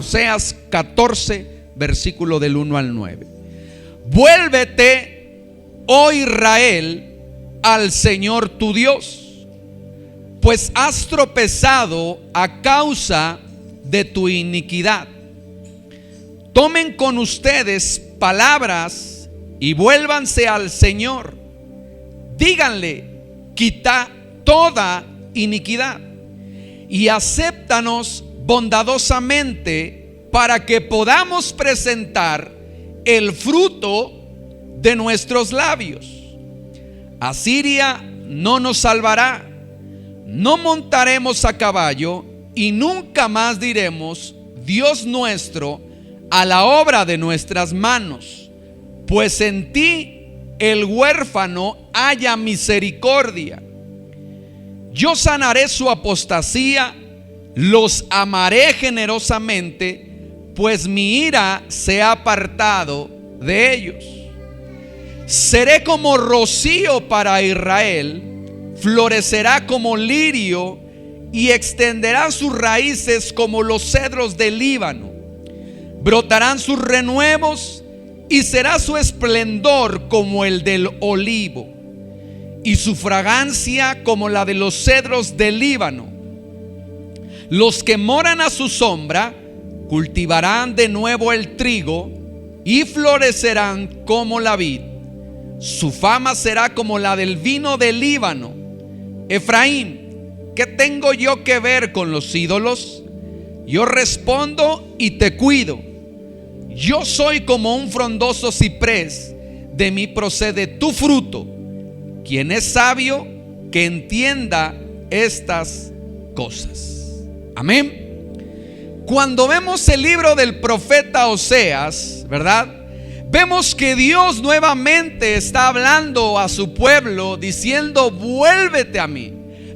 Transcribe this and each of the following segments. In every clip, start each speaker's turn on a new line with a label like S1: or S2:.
S1: Oseas 14, versículo del 1 al 9. Vuélvete, oh Israel, al Señor tu Dios, pues has tropezado a causa de tu iniquidad. Tomen con ustedes palabras y vuélvanse al Señor. Díganle: quita toda iniquidad y acéptanos bondadosamente para que podamos presentar el fruto de nuestros labios. Asiria no nos salvará, no montaremos a caballo y nunca más diremos: Dios nuestro, a la obra de nuestras manos, pues en ti el huérfano haya misericordia. Yo sanaré su apostasía, los amaré generosamente, pues mi ira se ha apartado de ellos. Seré como rocío para Israel, florecerá como lirio y extenderá sus raíces como los cedros del Líbano. Brotarán sus renuevos y será su esplendor como el del olivo y su fragancia como la de los cedros del Líbano. Los que moran a su sombra cultivarán de nuevo el trigo y florecerán como la vid. Su fama será como la del vino del Líbano. Efraín, ¿qué tengo yo que ver con los ídolos? Yo respondo y te cuido. Yo soy como un frondoso ciprés, de mí procede tu fruto. Quien es sabio, que entienda estas cosas. Amén. Cuando vemos el libro del profeta Oseas, ¿verdad? Vemos que Dios nuevamente está hablando a su pueblo diciendo: vuélvete a mí,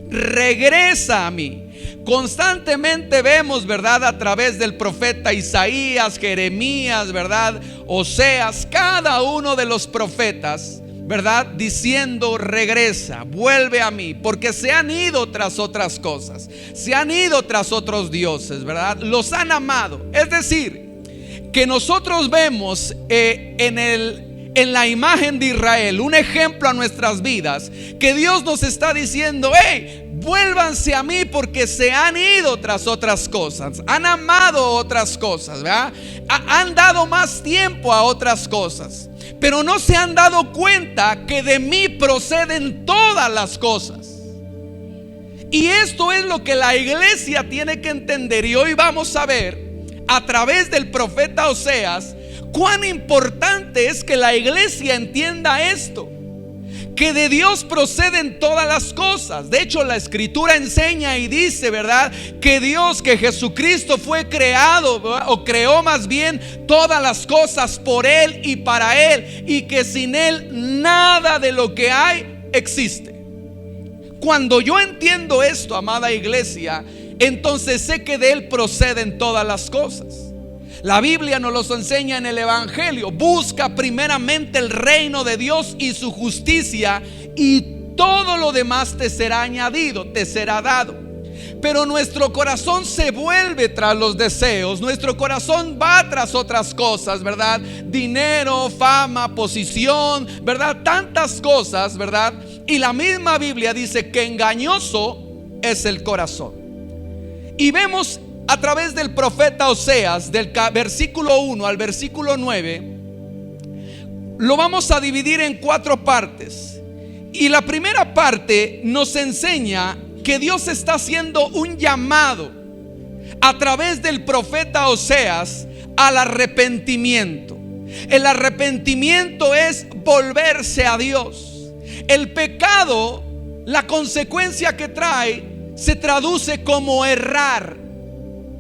S1: regresa a mí. Constantemente vemos, ¿verdad?, a través del profeta Isaías, Jeremías, ¿verdad?, Oseas, cada uno de los profetas, ¿verdad?, diciendo: regresa, vuelve a mí, porque se han ido tras otras cosas, se han ido tras otros dioses, ¿verdad? Los han amado. Es decir, que nosotros vemos en la imagen de Israel un ejemplo a nuestras vidas, que Dios nos está diciendo: hey, vuélvanse a mí, porque se han ido tras otras cosas, han amado otras cosas, ¿verdad? Han dado más tiempo a otras cosas, pero no se han dado cuenta que de mí proceden todas las cosas. Y esto es lo que la iglesia tiene que entender. Y hoy vamos a ver a través del profeta Oseas cuán importante es que la iglesia entienda esto, que de Dios proceden todas las cosas. De hecho, la escritura enseña y dice, ¿verdad?, que Dios, que Jesucristo fue creado, ¿verdad?, o creó más bien todas las cosas por Él y para Él, y que sin Él nada de lo que hay existe. Cuando yo entiendo esto, amada iglesia, entonces sé que de Él proceden todas las cosas. La Biblia nos los enseña en el Evangelio: busca primeramente el reino de Dios y su justicia, y todo lo demás te será añadido, te será dado. Pero nuestro corazón se vuelve tras los deseos, nuestro corazón va tras otras cosas, ¿verdad? Dinero, fama, posición, ¿verdad? Tantas cosas, ¿verdad? Y la misma Biblia dice que engañoso es el corazón. Y vemos a través del profeta Oseas, del versículo 1 al versículo 9, lo vamos a dividir en 4 partes. Y la primera parte nos enseña que Dios está haciendo un llamado a través del profeta Oseas al arrepentimiento. El arrepentimiento es volverse a Dios. El pecado, la consecuencia que trae, se traduce como errar.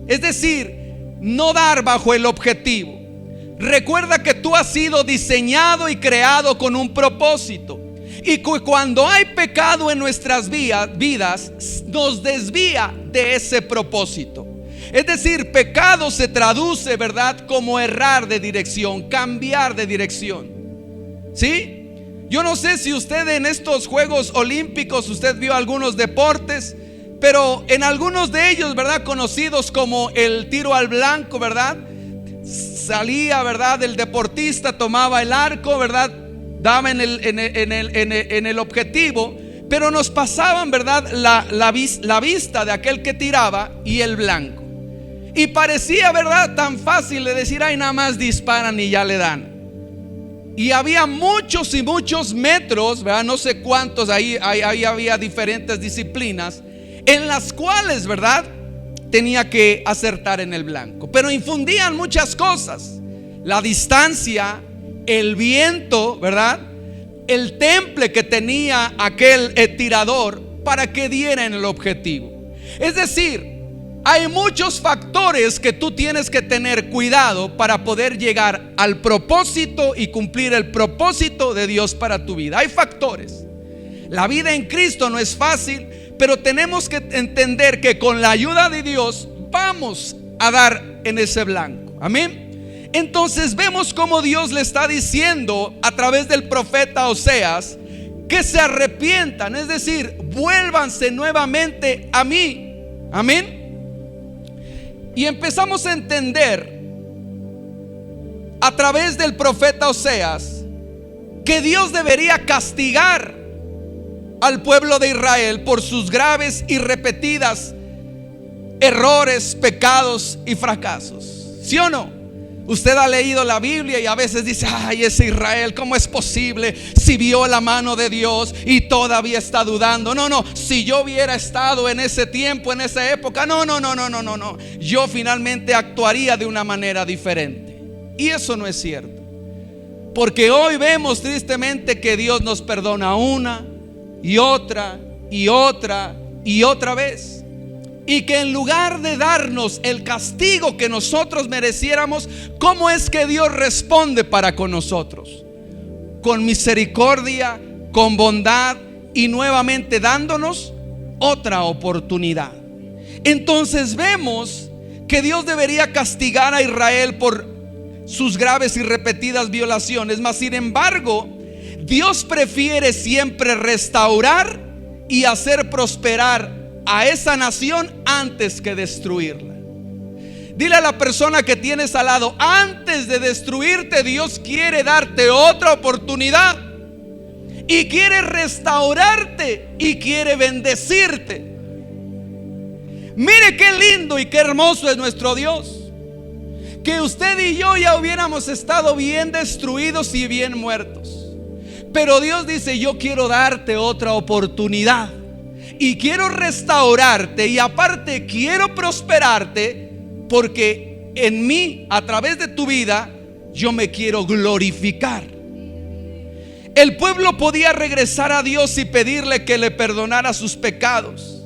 S1: Es decir, no dar bajo el objetivo. Recuerda que tú has sido diseñado y creado con un propósito. Y cuando hay pecado en nuestras vidas, nos desvía de ese propósito. Es decir, pecado se traduce, ¿verdad?, como errar de dirección, cambiar de dirección. ¿Sí? Yo no sé si usted en estos Juegos Olímpicos, usted vio algunos deportes, pero en algunos de ellos, ¿verdad?, conocidos como el tiro al blanco, ¿verdad?, salía, ¿verdad?, el deportista tomaba el arco, ¿verdad?, daba en el objetivo, pero nos pasaban, ¿verdad?, la vista de aquel que tiraba y el blanco. Y parecía, ¿verdad?, tan fácil de decir, ay, nada más disparan y ya le dan. Y había muchos y muchos metros, ¿verdad?, no sé cuántos, ahí había diferentes disciplinas en las cuales, ¿verdad?, tenía que acertar en el blanco. Pero infundían muchas cosas: la distancia, el viento, ¿verdad?, el temple que tenía aquel tirador para que diera en el objetivo. Es decir, hay muchos factores que tú tienes que tener cuidado para poder llegar al propósito y cumplir el propósito de Dios para tu vida. Hay factores. La vida en Cristo no es fácil, pero tenemos que entender que con la ayuda de Dios vamos a dar en ese blanco. Amén. Entonces vemos cómo Dios le está diciendo a través del profeta Oseas que se arrepientan, es decir, vuélvanse nuevamente a mí. Amén. Y empezamos a entender a través del profeta Oseas que Dios debería castigar al pueblo de Israel por sus graves y repetidas errores, pecados y fracasos. ¿Sí o no? Usted ha leído la Biblia y a veces dice, ay, ese Israel, ¿cómo es posible? Si vio la mano de Dios y todavía está dudando. No, si yo hubiera estado en ese tiempo, en esa época, no, yo finalmente actuaría de una manera diferente. Y eso no es cierto, porque hoy vemos tristemente que Dios nos perdona una y otra y otra y otra vez. Y que en lugar de darnos el castigo que nosotros mereciéramos, ¿cómo es que Dios responde para con nosotros? Con misericordia, con bondad y nuevamente dándonos otra oportunidad. Entonces vemos que Dios debería castigar a Israel por sus graves y repetidas violaciones, mas sin embargo Dios prefiere siempre restaurar y hacer prosperar a esa nación antes que destruirla. Dile a la persona que tienes al lado, antes de destruirte, Dios quiere darte otra oportunidad y quiere restaurarte y quiere bendecirte. Mire qué lindo y qué hermoso es nuestro Dios, que usted y yo ya hubiéramos estado bien destruidos y bien muertos, pero Dios dice, yo quiero darte otra oportunidad y quiero restaurarte, y aparte quiero prosperarte, porque en mí, a través de tu vida, yo me quiero glorificar. El pueblo podía regresar a Dios y pedirle que le perdonara sus pecados,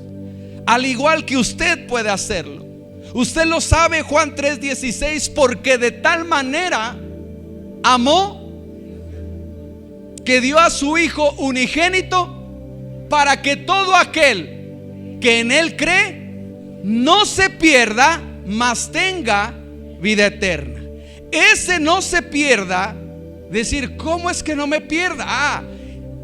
S1: al igual que usted puede hacerlo. Usted lo sabe, Juan 3:16, porque de tal manera amó que dio a su Hijo unigénito, para que todo aquel que en Él cree no se pierda, mas tenga vida eterna. Ese no se pierda, decir, ¿cómo es que no me pierda?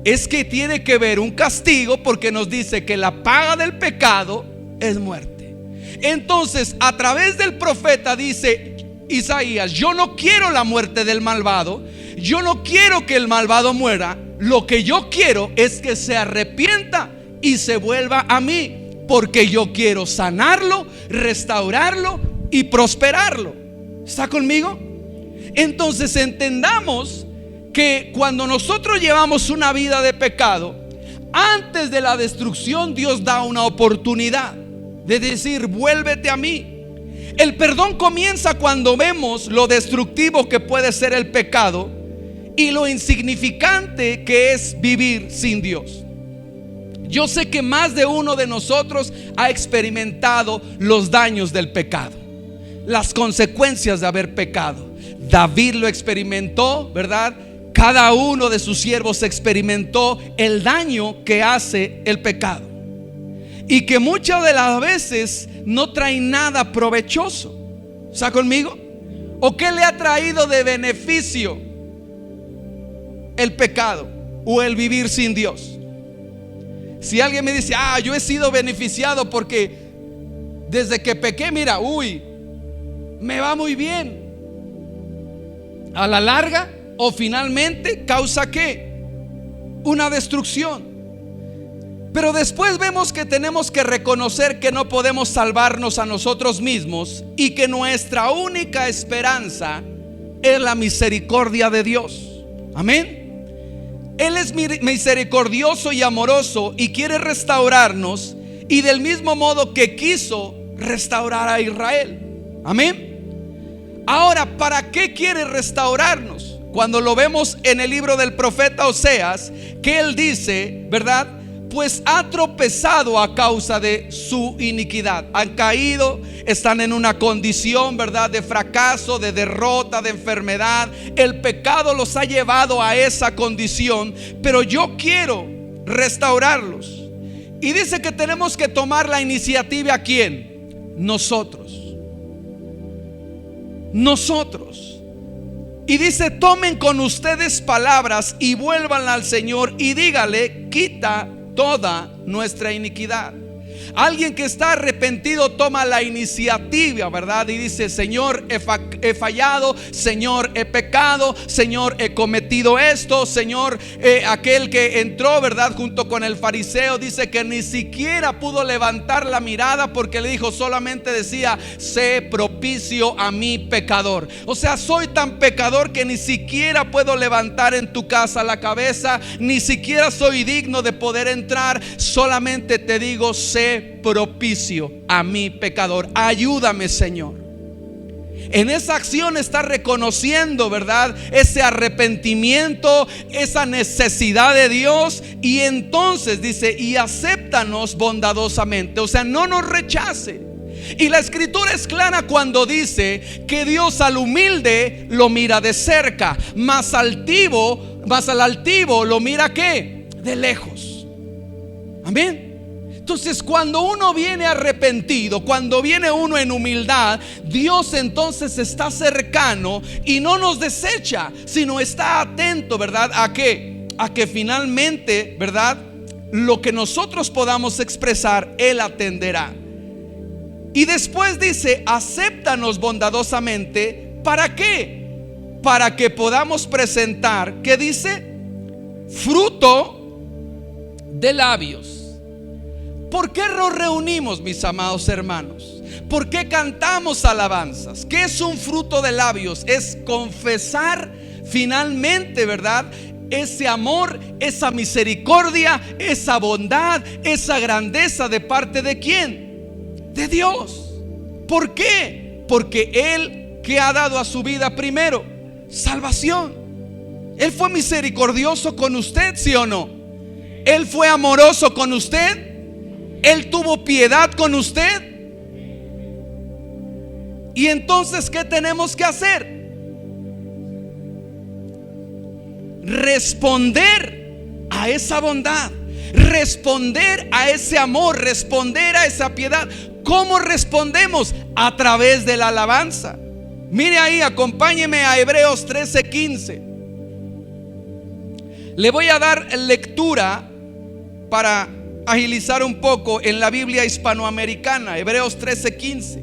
S1: Es que tiene que ver un castigo, porque nos dice que la paga del pecado es muerte. Entonces, a través del profeta dice Isaías, yo no quiero la muerte del malvado, yo no quiero que el malvado muera. Lo que yo quiero es que se arrepienta y se vuelva a mí, porque yo quiero sanarlo, restaurarlo y prosperarlo. ¿Está conmigo? Entonces entendamos que cuando nosotros llevamos una vida de pecado, antes de la destrucción, Dios da una oportunidad de decir, vuélvete a mí. El perdón comienza cuando vemos lo destructivo que puede ser el pecado y lo insignificante que es vivir sin Dios. Yo sé que más de uno de nosotros ha experimentado los daños del pecado, las consecuencias de haber pecado. David lo experimentó, ¿verdad? Cada uno de sus siervos experimentó el daño que hace el pecado, y que muchas de las veces no trae nada provechoso. ¿Está conmigo? ¿O qué le ha traído de beneficio el pecado o el vivir sin Dios? Si alguien me dice, yo he sido beneficiado porque desde que pequé, mira, me va muy bien. A la larga o finalmente causa ¿qué? Una destrucción. Pero después vemos que tenemos que reconocer que no podemos salvarnos a nosotros mismos y que nuestra única esperanza es la misericordia de Dios. Amén. Él es misericordioso y amoroso y quiere restaurarnos, y del mismo modo que quiso restaurar a Israel. Amén. Ahora, ¿para qué quiere restaurarnos? Cuando lo vemos en el libro del profeta Oseas, que él dice, ¿verdad? Pues ha tropezado a causa de su iniquidad. Han caído, están en una condición, ¿verdad?, de fracaso, de derrota, de enfermedad. El pecado los ha llevado a esa condición, pero yo quiero restaurarlos. Y dice que tenemos que tomar la iniciativa. ¿A quién? Nosotros. Y dice: tomen con ustedes palabras y vuelvan al Señor y dígale: quita toda nuestra iniquidad. Alguien que está arrepentido toma la iniciativa, ¿verdad? Y dice: Señor, he fallado, Señor, he pecado, Señor, he cometido esto, Señor. Aquel que entró, ¿verdad?, junto con el fariseo, dice que ni siquiera pudo levantar la mirada porque le dijo, solamente decía: sé propicio a mi pecador. O sea, soy tan pecador que ni siquiera puedo levantar en tu casa la cabeza, ni siquiera soy digno de poder entrar. Solamente te digo: sé propicio a mi pecador. Ayúdame, Señor. En esa acción está reconociendo, ¿verdad?, ese arrepentimiento, esa necesidad de Dios. Y entonces dice: y acéptanos bondadosamente. O sea, no nos rechace. Y la escritura es clara cuando dice que Dios al humilde lo mira de cerca, mas al altivo lo mira ¿qué? De lejos. Amén. Entonces, cuando uno viene arrepentido, cuando viene uno en humildad, Dios entonces está cercano y no nos desecha, sino está atento, ¿verdad? ¿A qué? A que finalmente, ¿verdad?, lo que nosotros podamos expresar, Él atenderá. Y después dice: acéptanos bondadosamente. ¿Para qué? Para que podamos presentar, ¿qué dice? Fruto de labios. ¿Por qué nos reunimos, mis amados hermanos? ¿Por qué cantamos alabanzas? ¿Qué es un fruto de labios? Es confesar finalmente, ¿verdad?, ese amor, esa misericordia, esa bondad, esa grandeza de parte de ¿quién? De Dios. ¿Por qué? Porque Él, que ha dado a su vida primero salvación. Él fue misericordioso con usted, ¿sí o no? Él fue amoroso con usted. Él tuvo piedad con usted. Y entonces, ¿qué tenemos que hacer? Responder a esa bondad, responder a ese amor, responder a esa piedad. ¿Cómo respondemos? A través de la alabanza. Mire ahí, acompáñeme a Hebreos 13:15. Le voy a dar lectura para agilizar un poco en la Biblia hispanoamericana. Hebreos 13:15.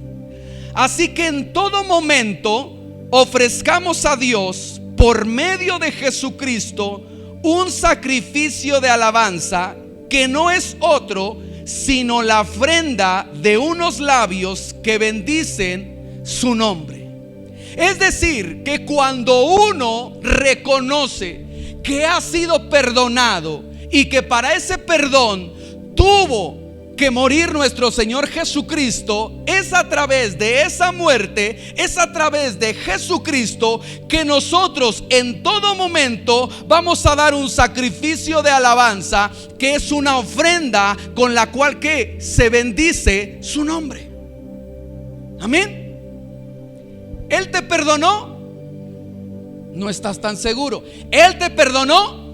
S1: Así que en todo momento ofrezcamos a Dios por medio de Jesucristo un sacrificio de alabanza, que no es otro sino la ofrenda de unos labios que bendicen su nombre. Es decir, que cuando uno reconoce que ha sido perdonado y que para ese perdón tuvo que morir nuestro Señor Jesucristo, es a través de esa muerte, es a través de Jesucristo que nosotros en todo momento vamos a dar un sacrificio de alabanza, que es una ofrenda con la cual que se bendice su nombre. Amén. Él te perdonó. No estás tan seguro. Él te perdonó.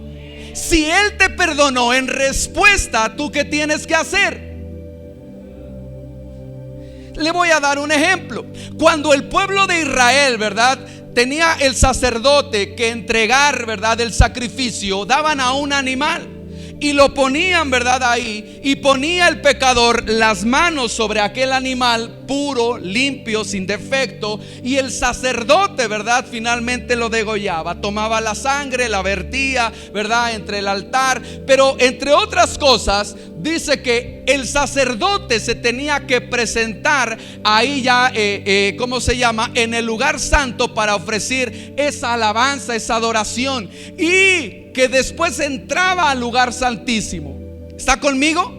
S1: Si Él te perdonó, en respuesta, ¿tú qué tienes que hacer? Le voy a dar un ejemplo. Cuando el pueblo de Israel, ¿verdad?, tenía el sacerdote que entregar, ¿verdad?, el sacrificio, daban a un animal. y lo ponían, ¿verdad? Ahí, y ponía el pecador las manos sobre aquel animal puro, limpio, sin defecto, y el sacerdote, ¿verdad? Finalmente lo degollaba, tomaba la sangre, la vertía, ¿verdad? Entre el altar, pero entre otras cosas dice que el sacerdote se tenía que presentar ahí ya, ¿cómo se llama? En el lugar santo para ofrecer esa alabanza, esa adoración, y que después entraba al lugar santísimo. ¿Está conmigo?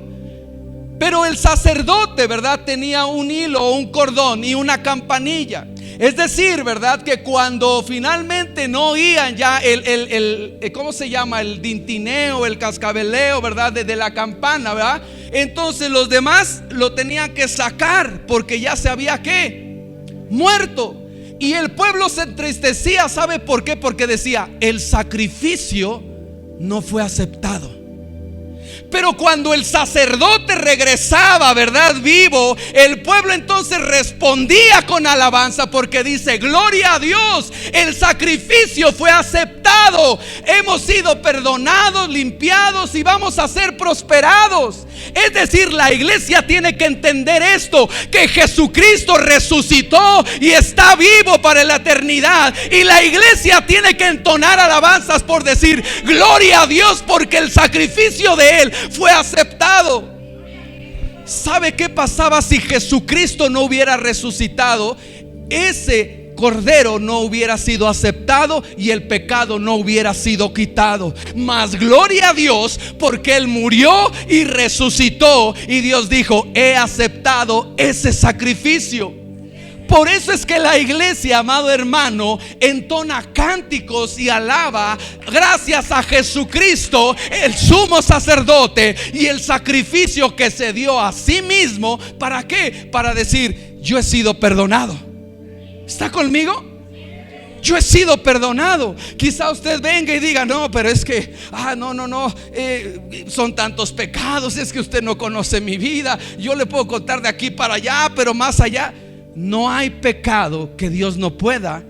S1: Pero el sacerdote, ¿verdad? Tenía un hilo, un cordón y una campanilla. Es decir, ¿verdad? Que cuando finalmente no oían ya ¿cómo se llama? El tintineo, el cascabeleo, ¿verdad? De la campana, ¿verdad? Entonces los demás lo tenían que sacar porque ya se había muerto. Y el pueblo se entristecía. ¿Sabe por qué? Porque decía: el sacrificio no fue aceptado. Pero cuando el sacerdote regresaba, ¿verdad? Vivo, el pueblo entonces respondía con alabanza, porque dice: gloria a Dios, el sacrificio fue aceptado, hemos sido perdonados, limpiados y vamos a ser prosperados. Es decir, la iglesia tiene que entender esto, que Jesucristo resucitó y está vivo para la eternidad, y la iglesia tiene que entonar alabanzas por decir: gloria a Dios, porque el sacrificio de Él fue aceptado. ¿Sabe qué pasaba si Jesucristo no hubiera resucitado? Ese cordero no hubiera sido aceptado y el pecado no hubiera sido quitado. Mas gloria a Dios, porque Él murió y resucitó, y Dios dijo: he aceptado ese sacrificio. Por eso es que la iglesia, amado hermano, entona cánticos y alaba gracias a Jesucristo, el sumo sacerdote, y el sacrificio que se dio a sí mismo. ¿Para qué? Para decir: yo he sido perdonado. ¿Está conmigo? Yo he sido perdonado. Quizá usted venga y diga: no, pero es que son tantos pecados, es que usted no conoce mi vida. Yo le puedo contar de aquí para allá, pero más allá no hay pecado que Dios no pueda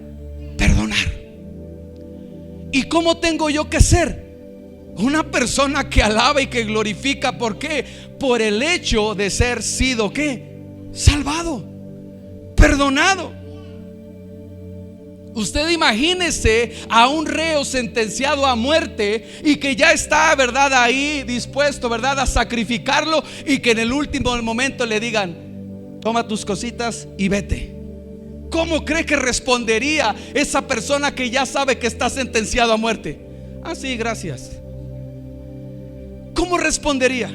S1: perdonar. ¿Y cómo tengo yo que ser? Una persona que alaba y que glorifica. ¿Por qué? Por el hecho de ser sido salvado, perdonado. Usted imagínese a un reo sentenciado a muerte y que ya está, ¿verdad? Ahí dispuesto, ¿verdad? A sacrificarlo, y que en el último momento le digan: toma tus cositas y vete. ¿Cómo cree que respondería esa persona que ya sabe que está sentenciado a muerte? Ah, sí, gracias. ¿Cómo respondería?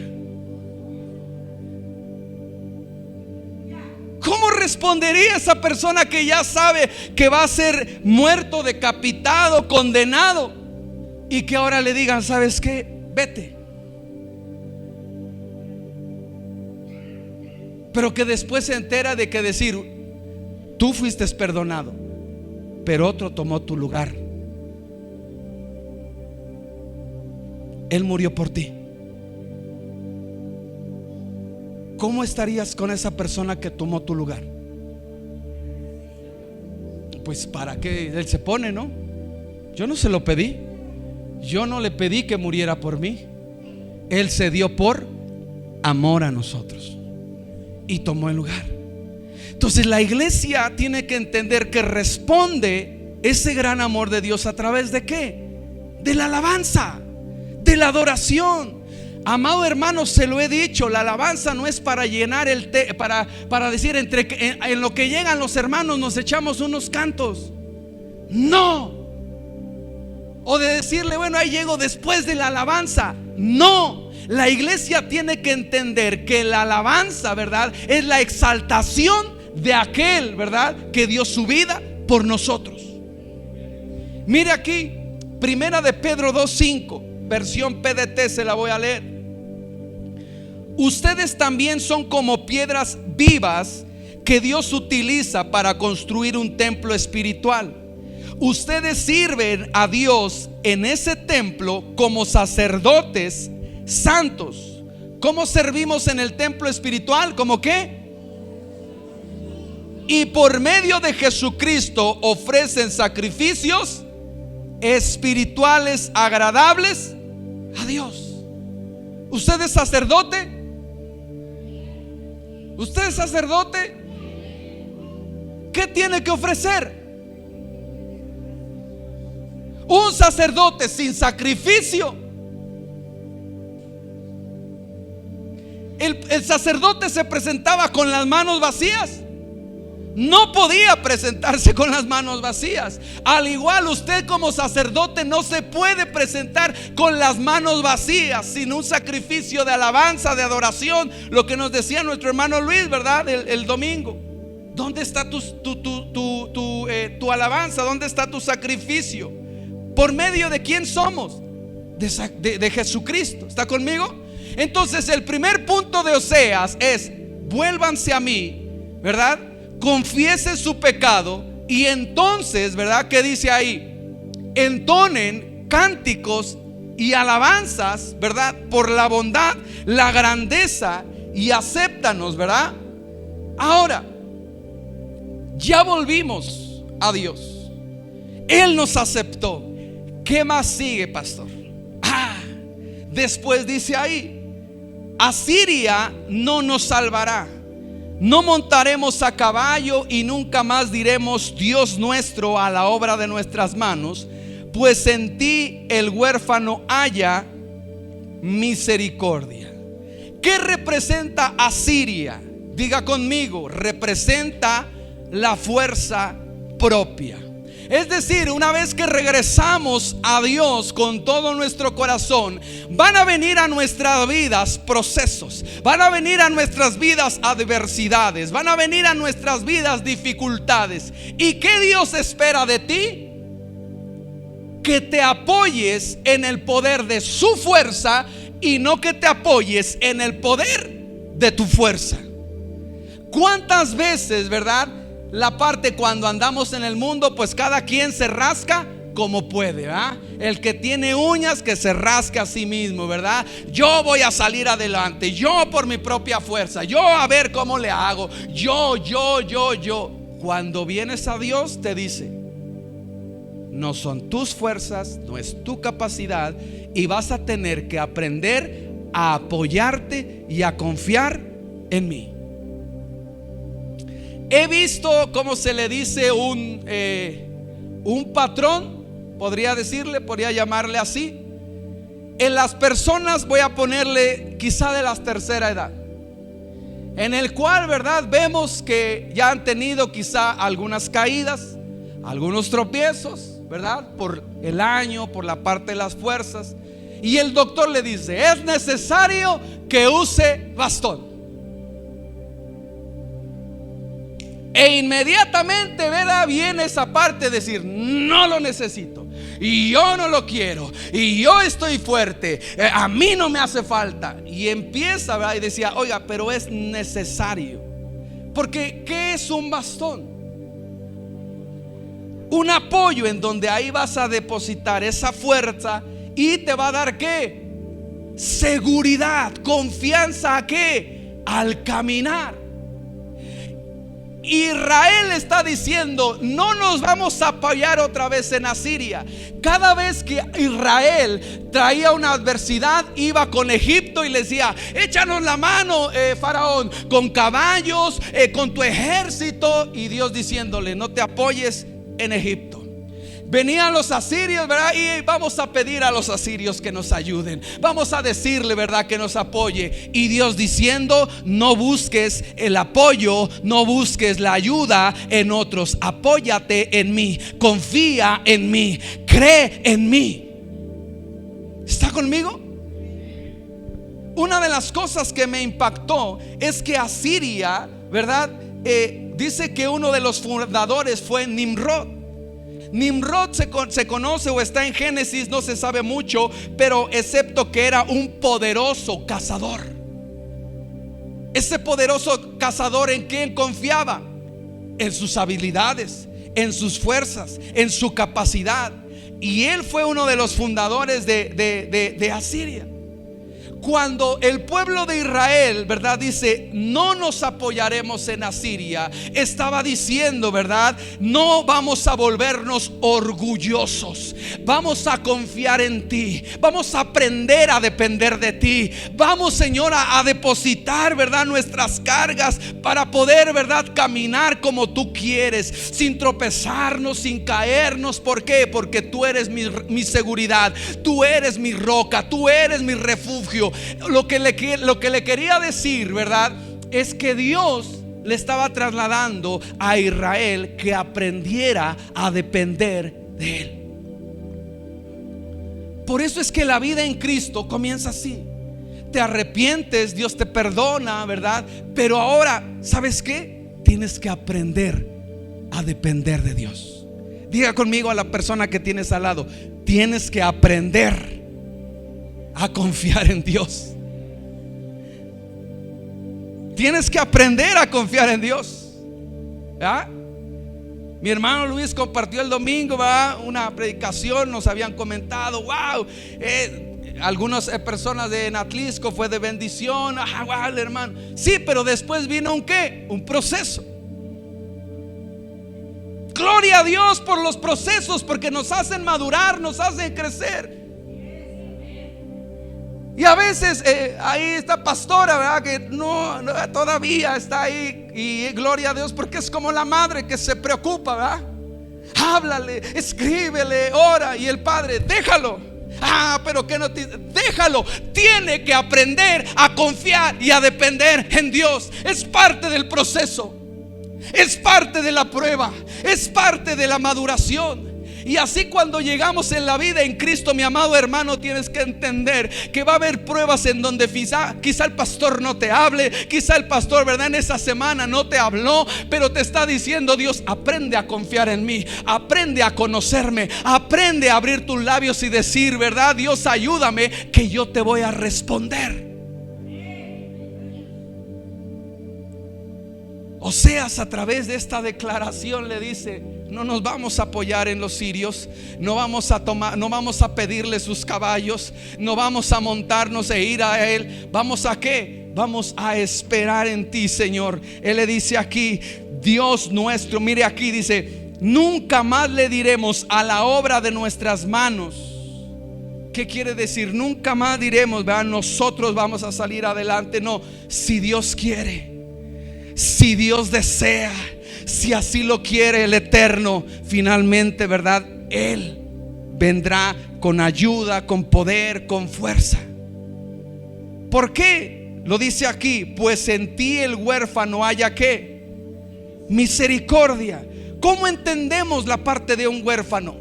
S1: ¿Cómo respondería esa persona que ya sabe que va a ser muerto, decapitado, condenado, y que ahora le digan: ¿sabes qué? Vete. Pero que después se entera de que decir: tú fuiste perdonado, pero otro tomó tu lugar. Él murió por ti. ¿Cómo estarías con esa persona que tomó tu lugar? Pues para qué él se pone, ¿no? Yo no se lo pedí. Yo no le pedí que muriera por mí. Él se dio por amor a nosotros y tomó el lugar. Entonces la iglesia tiene que entender que responde ese gran amor de Dios a través de ¿qué? De la alabanza, de la adoración. Amado hermano, se lo he dicho, la alabanza no es para llenar para decir en lo que llegan los hermanos nos echamos unos cantos. No. O de decirle: bueno, ahí llego después de la alabanza. No. La iglesia tiene que entender que la alabanza, ¿verdad?, es la exaltación de aquel, ¿verdad?, que dio su vida por nosotros. Mire aquí, primera de Pedro 2:5, versión PDT, se la voy a leer. Ustedes también son como piedras vivas que Dios utiliza para construir un templo espiritual. Ustedes sirven a Dios en ese templo como sacerdotes santos. ¿Cómo servimos en el templo espiritual? ¿Cómo qué? Y por medio de Jesucristo ofrecen sacrificios espirituales agradables a Dios. ¿Usted es sacerdote? ¿Usted es sacerdote? ¿Qué tiene que ofrecer? Un sacerdote sin sacrificio. El sacerdote se presentaba con las manos vacías. No podía presentarse con las manos vacías. Al igual, usted como sacerdote no se puede presentar con las manos vacías, sin un sacrificio de alabanza, de adoración. Lo que nos decía nuestro hermano Luis, ¿verdad? El domingo. ¿Dónde está tu alabanza? ¿Dónde está tu sacrificio? ¿Por medio de quién somos? De Jesucristo. ¿Está conmigo? Entonces el primer punto de Oseas es: vuélvanse a mí, ¿verdad? Confiesen su pecado y entonces, ¿verdad? ¿Qué dice ahí? Entonen cánticos y alabanzas, ¿verdad? Por la bondad, la grandeza, y acéptanos, ¿verdad? Ahora, ya volvimos a Dios. Él nos aceptó. ¿Qué más sigue, pastor? Después dice ahí: Asiria no nos salvará. No montaremos a caballo y nunca más diremos: Dios nuestro, a la obra de nuestras manos, pues en ti el huérfano halla misericordia. ¿Qué representa Asiria? Diga conmigo: representa la fuerza propia. Es decir, una vez que regresamos a Dios con todo nuestro corazón, van a venir a nuestras vidas procesos, van a venir a nuestras vidas adversidades, van a venir a nuestras vidas dificultades. ¿Y qué Dios espera de ti? Que te apoyes en el poder de su fuerza y no que te apoyes en el poder de tu fuerza. ¿Cuántas veces, verdad? La parte cuando andamos en el mundo, pues cada quien se rasca como puede, ¿verdad? El que tiene uñas, que se rasque a sí mismo, ¿verdad? Yo voy a salir adelante, yo por mi propia fuerza, yo a ver cómo le hago, yo. Cuando vienes a Dios, te dice: no son tus fuerzas, no es tu capacidad, y vas a tener que aprender a apoyarte y a confiar en mí. He visto, como se le dice, un patrón, podría llamarle así, en las personas, voy a ponerle quizá de la tercera edad, en el cual, ¿verdad? Vemos que ya han tenido quizá algunas caídas, algunos tropiezos, ¿verdad? Por el año, por la parte de las fuerzas. Y el doctor le dice: es necesario que use bastón. E inmediatamente, ¿verdad?, viene esa parte de decir: no lo necesito, y yo no lo quiero, y yo estoy fuerte, a mí no me hace falta. Y empieza, ¿verdad? Y decía: oiga, pero es necesario. Porque ¿qué es un bastón? Un apoyo en donde ahí vas a depositar esa fuerza y te va a dar ¿qué? Seguridad, confianza. ¿A qué? Al caminar. Israel está diciendo: no nos vamos a apoyar otra vez en Asiria. Cada vez que Israel traía una adversidad, iba con Egipto y le decía: échanos la mano, Faraón, con caballos, con tu ejército. Y Dios diciéndole: no te apoyes en Egipto. Venían los asirios, ¿verdad? Y vamos a pedir a los asirios que nos ayuden. Vamos a decirle, ¿verdad?, que nos apoye. Y Dios diciendo: no busques el apoyo, no busques la ayuda en otros. Apóyate en mí, confía en mí, cree en mí. ¿Está conmigo? Una de las cosas que me impactó es que Asiria, ¿verdad? Dice que uno de los fundadores fue Nimrod. Nimrod se conoce o está en Génesis, no se sabe mucho, pero excepto que era un poderoso cazador. Ese poderoso cazador, ¿en quién confiaba? En sus habilidades, en sus fuerzas, en su capacidad. Y él fue uno de los fundadores de Asiria. Cuando el pueblo de Israel, ¿verdad? Dice, no nos apoyaremos en Asiria. Estaba diciendo, ¿verdad? No vamos a volvernos orgullosos. Vamos a confiar en ti. Vamos a aprender a depender de ti. Vamos, Señor, a depositar, ¿verdad? Nuestras cargas para poder, ¿verdad? Caminar como tú quieres, sin tropezarnos, sin caernos. ¿Por qué? Porque tú eres mi seguridad. Tú eres mi roca. Tú eres mi refugio. Lo que le quería decir, ¿verdad? Es que Dios le estaba trasladando a Israel que aprendiera a depender de Él. Por eso es que la vida en Cristo comienza así. Te arrepientes, Dios te perdona, ¿verdad? Pero ahora, ¿sabes qué? Tienes que aprender a depender de Dios. Diga conmigo a la persona que tienes al lado: tienes que aprender a confiar en Dios. Tienes que aprender a confiar en Dios. ¿Verdad? Mi hermano Luis compartió el domingo, ¿verdad? Una predicación, nos habían comentado, wow, algunas personas de Atlisco fue de bendición. Wow, hermano. Sí, pero después vino un ¿qué? Un proceso. Gloria a Dios por los procesos, porque nos hacen madurar, nos hacen crecer. Y a veces ahí está pastora, ¿verdad? Que no, todavía está ahí. Y gloria a Dios, porque es como la madre que se preocupa, ¿verdad? Háblale, escríbele, ora. Y el padre, déjalo. Pero que no déjalo. Tiene que aprender a confiar y a depender en Dios. Es parte del proceso. Es parte de la prueba. Es parte de la maduración. Y así cuando llegamos en la vida en Cristo, mi amado hermano, tienes que entender que va a haber pruebas en donde quizá el pastor no te hable, quizá el pastor, ¿verdad? En esa semana no te habló, pero te está diciendo Dios: aprende a confiar en mí, aprende a conocerme, aprende a abrir tus labios y decir, ¿verdad? Dios, ayúdame, que yo te voy a responder. Oseas, a través de esta declaración, le dice: no nos vamos a apoyar en los sirios, no vamos a pedirle sus caballos, no vamos a montarnos e ir a él. ¿Vamos a qué? Vamos a esperar en ti, Señor. Él le dice aquí: Dios nuestro, mire aquí, dice: nunca más le diremos a la obra de nuestras manos. ¿Qué quiere decir? Nunca más diremos, ¿verdad? Nosotros vamos a salir adelante. No, si Dios quiere, si Dios desea, si así lo quiere el Eterno, finalmente, ¿verdad? Él vendrá con ayuda, con poder, con fuerza. ¿Por qué? Lo dice aquí: pues en ti el huérfano haya ¿qué? Misericordia. ¿Cómo entendemos la parte de un huérfano?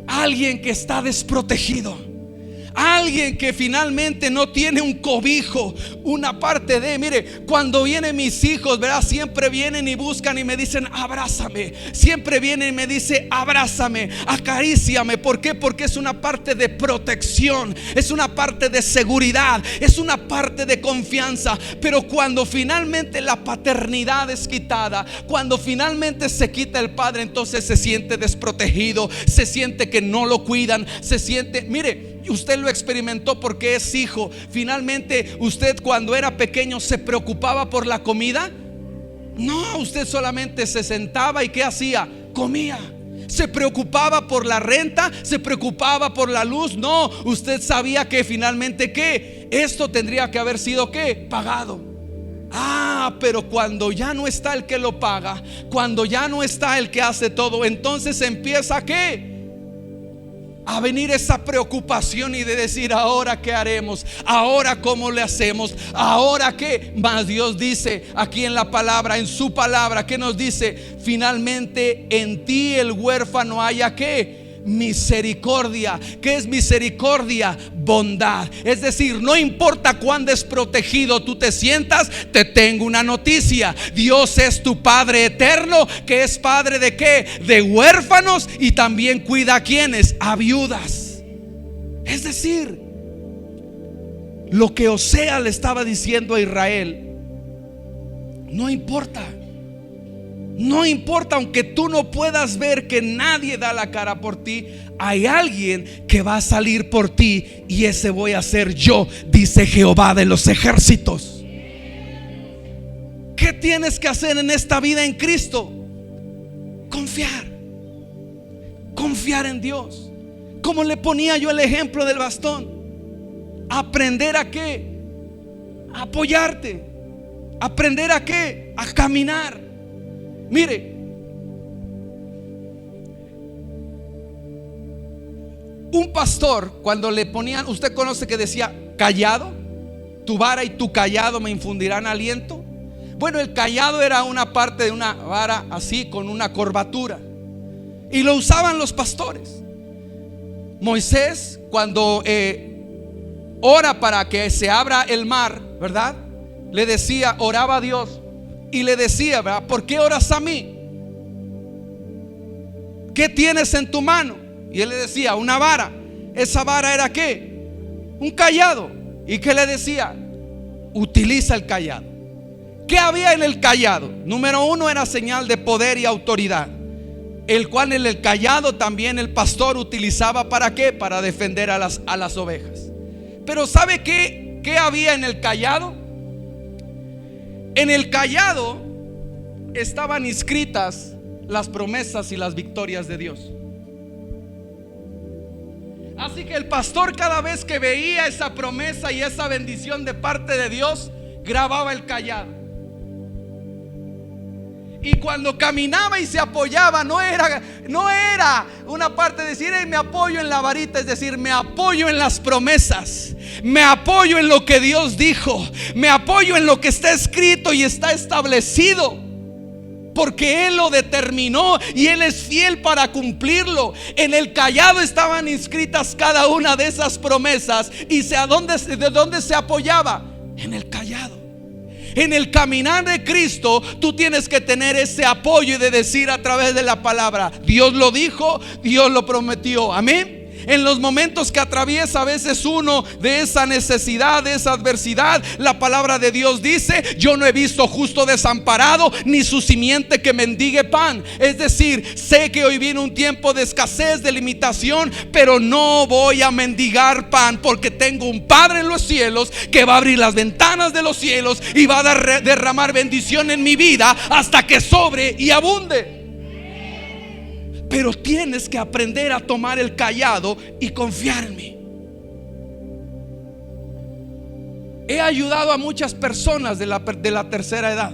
S1: Alguien que está desprotegido. Alguien que finalmente no tiene un cobijo, una parte de, mire, cuando vienen mis hijos, ¿verdad? Siempre vienen y buscan y me dicen: abrázame. Siempre vienen y me dicen: abrázame, acaríciame. ¿Por qué? Porque es una parte de protección, es una parte de seguridad, es una parte de confianza. Pero cuando finalmente la paternidad es quitada, cuando finalmente se quita el padre, entonces se siente desprotegido, se siente que no lo cuidan, se siente, mire, usted lo experimentó porque es hijo. Finalmente, usted cuando era pequeño se preocupaba por la comida. No, usted solamente se sentaba y ¿qué hacía? Comía. Se preocupaba por la renta, se preocupaba por la luz. No, usted sabía que finalmente ¿qué? Esto tendría que haber sido ¿qué? Pagado. Pero cuando ya no está el que lo paga, cuando ya no está el que hace todo, entonces empieza ¿qué? A venir esa preocupación y de decir: ahora qué haremos, ahora cómo le hacemos, ahora qué. Mas Dios dice aquí en la palabra, en su palabra, ¿qué nos dice? Finalmente en ti el huérfano haya ¿qué? Misericordia. ¿Qué es misericordia? Bondad. Es decir, no importa cuán desprotegido tú te sientas, te tengo una noticia: Dios es tu Padre eterno, que es Padre de ¿qué? De huérfanos, y también cuida a quienes, a viudas. Es decir, lo que Oseas le estaba diciendo a Israel: no importa No importa, aunque tú no puedas ver que nadie da la cara por ti, hay alguien que va a salir por ti, y ese voy a ser yo, dice Jehová de los ejércitos. ¿Qué tienes que hacer en esta vida en Cristo? Confiar en Dios. Como le ponía yo el ejemplo del bastón. Aprender a qué, a apoyarte. Aprender a qué, a caminar. Mire, un pastor, cuando le ponían, usted conoce que decía cayado, tu vara y tu cayado me infundirán aliento. Bueno, el cayado era una parte de una vara así, con una curvatura, y lo usaban los pastores. Moisés, cuando ora para que se abra el mar, ¿verdad? Le decía, oraba a Dios y le decía, ¿verdad? ¿Por qué oras a mí? ¿Qué tienes en tu mano? Y él le decía, una vara. ¿Esa vara era qué? Un cayado. ¿Y qué le decía? Utiliza el cayado. ¿Qué había en el cayado? Número uno, era señal de poder y autoridad, el cual en el cayado también el pastor utilizaba. ¿Para qué? Para defender a las ovejas. Pero ¿sabe qué había en el cayado? En el cayado estaban inscritas las promesas y las victorias de Dios. Así que el pastor, cada vez que veía esa promesa y esa bendición de parte de Dios, grababa el cayado. Y cuando caminaba y se apoyaba, no era una parte de decir, me apoyo en la varita, es decir, me apoyo en las promesas, me apoyo en lo que Dios dijo, me apoyo en lo que está escrito y está establecido, porque Él lo determinó y Él es fiel para cumplirlo. En el cayado estaban inscritas cada una de esas promesas. ¿Y de dónde se apoyaba? En el cayado. En el caminar de Cristo, tú tienes que tener ese apoyo y de decir a través de la palabra, Dios lo dijo, Dios lo prometió. Amén. En los momentos que atraviesa a veces uno de esa necesidad, de esa adversidad, la palabra de Dios dice, yo no he visto justo desamparado, ni su simiente que mendigue pan. Es decir, sé que hoy viene un tiempo de escasez, de limitación, pero no voy a mendigar pan, porque tengo un Padre en los cielos que va a abrir las ventanas de los cielos y va a derramar bendición en mi vida hasta que sobre y abunde. Pero tienes que aprender a tomar el cayado y confiar en mí. He ayudado a muchas personas de la tercera edad.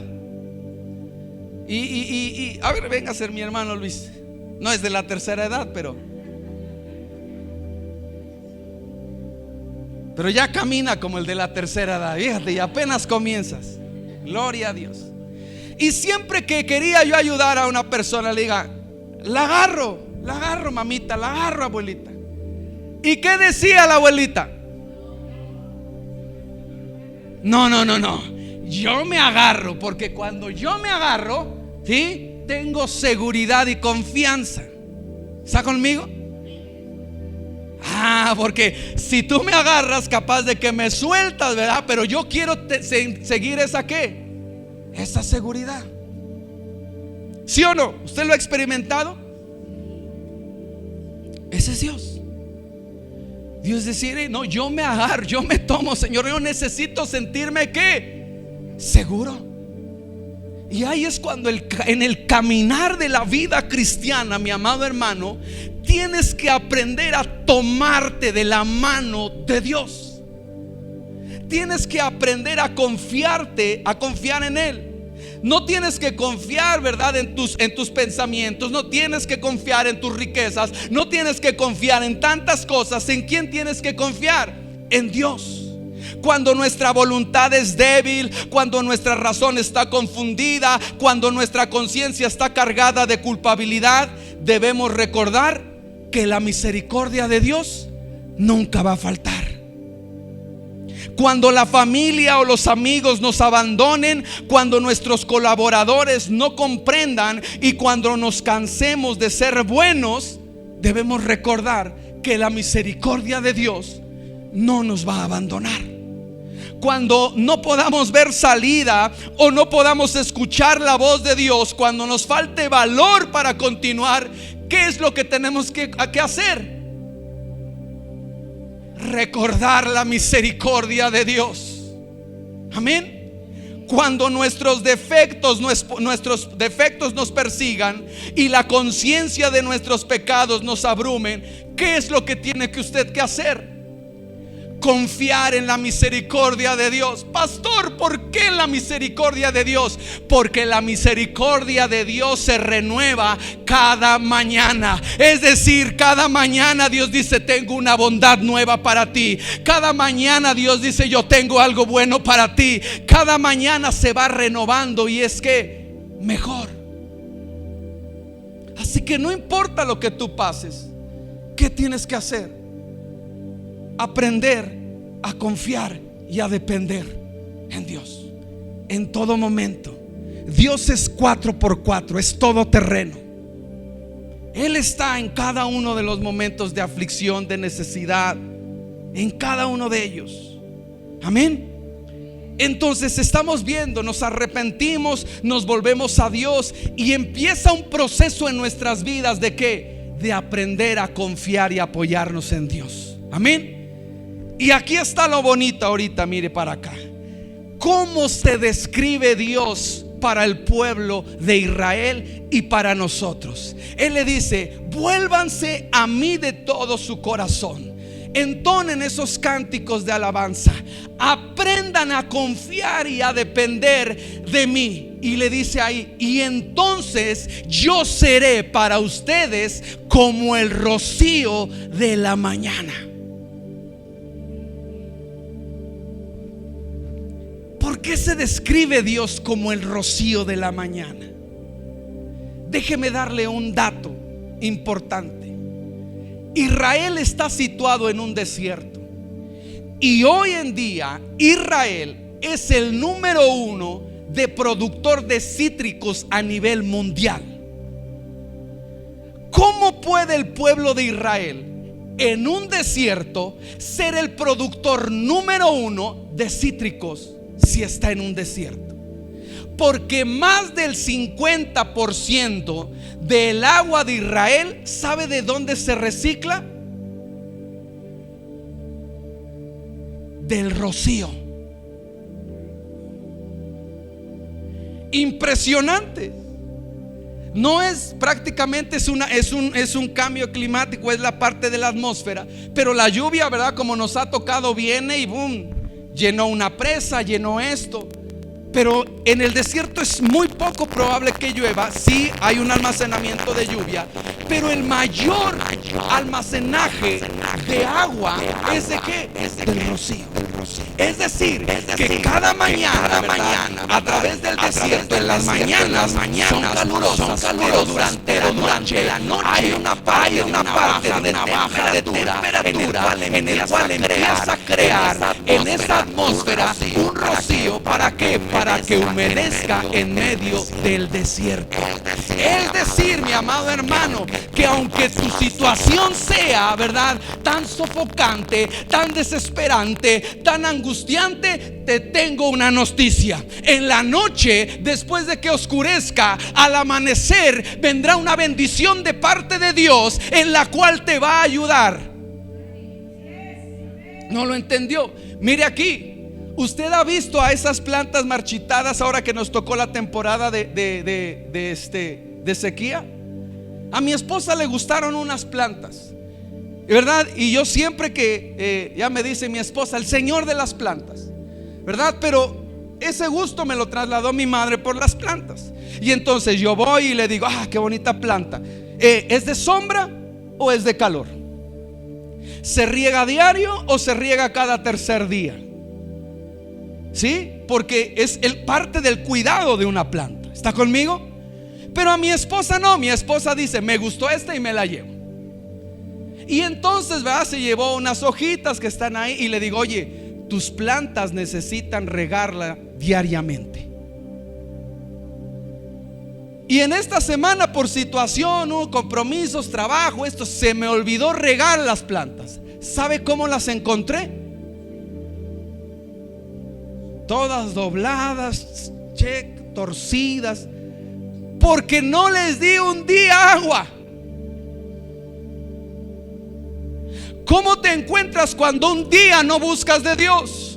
S1: Y a ver, venga a ser mi hermano Luis. No es de la tercera edad, pero ya camina como el de la tercera edad. Fíjate, y apenas comienzas. Gloria a Dios. Y siempre que quería yo ayudar a una persona, le diga, la agarro mamita, la agarro abuelita. ¿Y qué decía la abuelita? No, yo me agarro, porque cuando yo me agarro, ¿sí? Tengo seguridad y confianza. ¿Está conmigo? Porque si tú me agarras, capaz de que me sueltas, ¿verdad? Pero yo quiero seguir esa seguridad. ¿Sí o no? ¿Usted lo ha experimentado? Ese es Dios. Dios decide, no, yo me agarro, yo me tomo, Señor, yo necesito sentirme seguro. Y ahí es cuando en el caminar de la vida cristiana, mi amado hermano, tienes que aprender a tomarte de la mano de Dios. Tienes que aprender a confiar en Él. No tienes que confiar, ¿verdad?, en tus pensamientos. No tienes que confiar en tus riquezas. No tienes que confiar en tantas cosas. ¿En quién tienes que confiar? En Dios. Cuando nuestra voluntad es débil, cuando nuestra razón está confundida, cuando nuestra conciencia está cargada de culpabilidad, debemos recordar que la misericordia de Dios nunca va a faltar. Cuando la familia o los amigos nos abandonen, cuando nuestros colaboradores no comprendan y cuando nos cansemos de ser buenos, debemos recordar que la misericordia de Dios no nos va a abandonar. cuando no podamos ver salida o no podamos escuchar la voz de Dios, cuando nos falte valor para continuar, ¿qué es lo que tenemos que hacer? Recordar la misericordia de Dios. Amén. Cuando nuestros defectos nos persigan y la conciencia de nuestros pecados nos abrumen, ¿qué es lo que tiene que usted que hacer? Confiar en la misericordia de Dios. Pastor, ¿por qué la misericordia de Dios? Porque la misericordia de Dios se renueva cada mañana. Es decir, cada mañana Dios dice: tengo una bondad nueva para ti. Cada mañana Dios dice: yo tengo algo bueno para ti. Cada mañana se va renovando, y es que mejor. Así que no importa lo que tú pases, ¿qué tienes que hacer? Aprender a confiar y a depender en Dios en todo momento. Dios es 4x4, es todoterreno. Él está en cada uno de los momentos de aflicción, de necesidad, en cada uno de ellos. Amén. Entonces estamos viendo, nos arrepentimos, nos volvemos a Dios, y empieza un proceso en nuestras vidas de ¿qué? De aprender a confiar y apoyarnos en Dios. Amén. Y aquí está lo bonito ahorita, mire para acá. ¿Cómo se describe Dios para el pueblo de Israel y para nosotros? Él le dice: vuélvanse a mí de todo su corazón. Entonen esos cánticos de alabanza. Aprendan a confiar y a depender de mí. Y le dice ahí: y entonces yo seré para ustedes como el rocío de la mañana. ¿Por qué se describe Dios como el rocío de la mañana? Déjeme darle un dato importante. Israel está situado en un desierto, y hoy en día Israel es el número 1 de productor de cítricos a nivel mundial. ¿Cómo puede el pueblo de Israel en un desierto ser el productor número 1 de cítricos si está en un desierto? Porque más del 50% del agua de Israel, ¿sabe de dónde se recicla? Del rocío. Impresionante. No es prácticamente, es un cambio climático, es la parte de la atmósfera. Pero la lluvia, ¿verdad? Como nos ha tocado, viene y boom, llenó una presa, llenó esto. Pero en el desierto es muy poco probable que llueva. Sí hay un almacenamiento de lluvia, pero el mayor almacenaje de agua es de ¿qué? Es del rocío. Es decir, que cada mañana, a través del desierto, en las mañanas son calurosas, pero durante la noche hay una parte de baja temperatura en el cual empieza a crear en esa atmósfera un rocío. ¿Para qué? Para que humedezca en medio del desierto. Es decir, mi amado hermano, que aunque tu situación sea, ¿verdad?, tan sofocante, tan desesperante, tan angustiante, te tengo una noticia. En la noche, después de que oscurezca, al amanecer vendrá una bendición de parte de Dios, en la cual te va a ayudar. ¿No lo entendió? Mire aquí. ¿Usted ha visto a esas plantas marchitadas ahora que nos tocó la temporada de sequía? A mi esposa le gustaron unas plantas, ¿verdad? Y yo siempre que ya me dice mi esposa, el señor de las plantas, ¿verdad? Pero ese gusto me lo trasladó mi madre por las plantas. Y entonces yo voy y le digo: ah, qué bonita planta. ¿Es de sombra o es de calor? ¿Se riega a diario o se riega cada tercer día? ¿Sí? Porque es parte del cuidado de una planta. ¿Está conmigo? Pero a mi esposa no. Mi esposa dice: me gustó esta y me la llevo. Y entonces, ¿verdad?, se llevó unas hojitas que están ahí, y le digo: oye, tus plantas necesitan regarla diariamente. Y en esta semana, por situación, compromisos, trabajo, esto, se me olvidó regar las plantas. ¿Sabe cómo las encontré? todas dobladas, torcidas, porque no les di un día agua. ¿Cómo te encuentras cuando un día no buscas de Dios?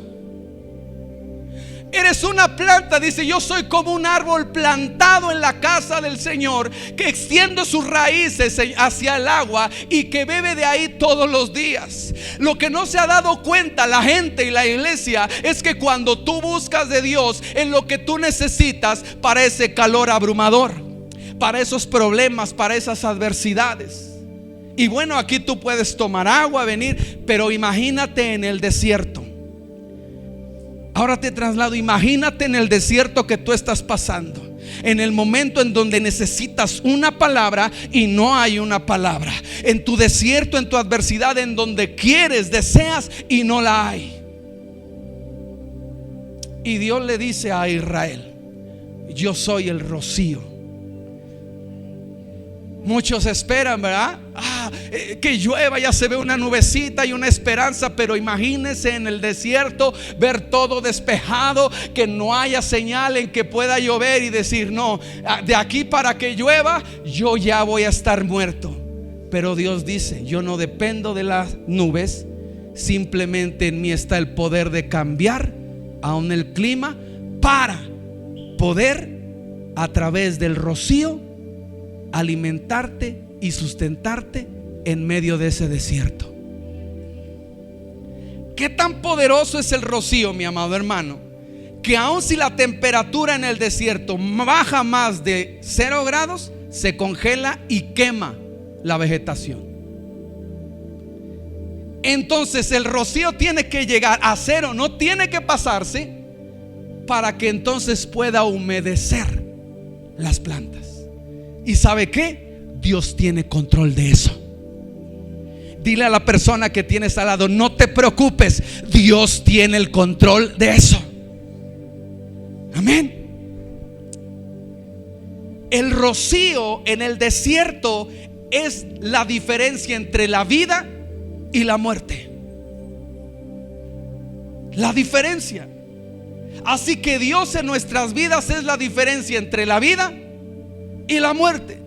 S1: Eres una planta, dice, yo soy como un árbol plantado en la casa del Señor, que extiende sus raíces hacia el agua y que bebe de ahí todos los días. Lo que no se ha dado cuenta la gente y la iglesia es que cuando tú buscas de Dios en lo que tú necesitas, para ese calor abrumador, para esos problemas, para esas adversidades. Y bueno, aquí tú puedes tomar agua, venir, pero imagínate en el desierto. Ahora te traslado, imagínate en el desierto que tú estás pasando, en el momento en donde necesitas una palabra y no hay una palabra, en tu desierto, en tu adversidad, en donde quieres, deseas y no la hay. Y Dios le dice a Israel: yo soy el rocío. Muchos esperan, ¿verdad? Que llueva, ya se ve una nubecita y una esperanza. Pero imagínense en el desierto ver todo despejado, que no haya señal en que pueda llover y decir: no, de aquí para que llueva yo ya voy a estar muerto. Pero Dios dice: yo no dependo de las nubes, simplemente en mí está el poder de cambiar aún el clima, para poder a través del rocío alimentarte y sustentarte en medio de ese desierto. ¿Qué tan poderoso es el rocío, mi amado hermano? Que aun si la temperatura en el desierto baja más de 0 grados, se congela y quema la vegetación. Entonces el rocío tiene que llegar a 0, no tiene que pasarse, para que entonces pueda humedecer las plantas. ¿Y sabe qué? Dios tiene control de eso. Dile a la persona que tienes al lado: no te preocupes, Dios tiene el control de eso. Amén. El rocío en el desierto es la diferencia entre la vida y la muerte. La diferencia. Así que Dios en nuestras vidas es la diferencia entre la vida y la muerte.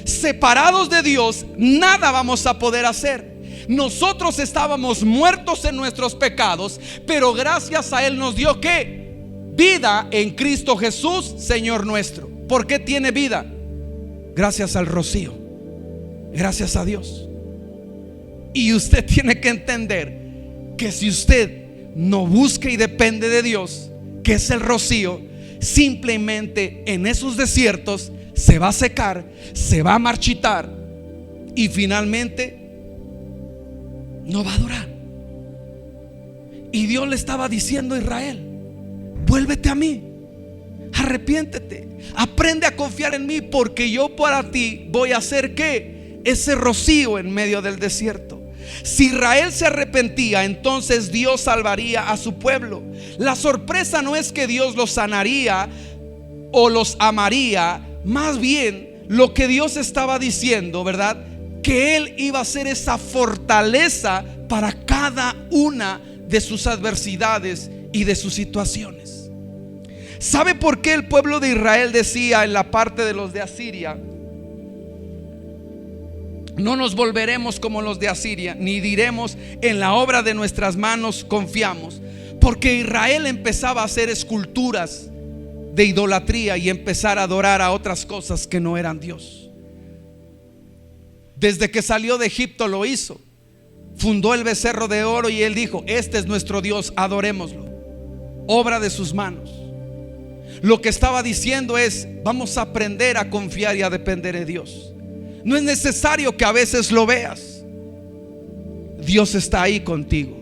S1: Separados de Dios, nada vamos a poder hacer. Nosotros estábamos muertos en nuestros pecados, pero gracias a Él nos dio ¿qué? Vida en Cristo Jesús, Señor nuestro. ¿Por qué tiene vida? Gracias al rocío, gracias a Dios. Y usted tiene que entender que si usted no busca y depende de Dios, que es el rocío, simplemente en esos desiertos se va a secar, se va a marchitar y finalmente no va a durar. Y Dios le estaba diciendo a Israel: vuélvete a mí, arrepiéntete, aprende a confiar en mí, porque yo para ti voy a hacer ¿qué? Ese rocío en medio del desierto. Si Israel se arrepentía, entonces Dios salvaría a su pueblo. La sorpresa no es que Dios los sanaría o los amaría. Más bien lo que Dios estaba diciendo, ¿verdad? Que Él iba a ser esa fortaleza para cada una de sus adversidades y de sus situaciones. ¿Sabe por qué el pueblo de Israel decía en la parte de los de Asiria: no nos volveremos como los de Asiria, ni diremos en la obra de nuestras manos confiamos? Porque Israel empezaba a hacer esculturas de idolatría y empezar a adorar a otras cosas que no eran Dios. Desde que salió de Egipto lo hizo. Fundó el becerro de oro y él dijo: este es nuestro Dios, adorémoslo. Obra de sus manos. Lo que estaba diciendo es: vamos a aprender a confiar y a depender de Dios. No es necesario que a veces lo veas, Dios está ahí contigo.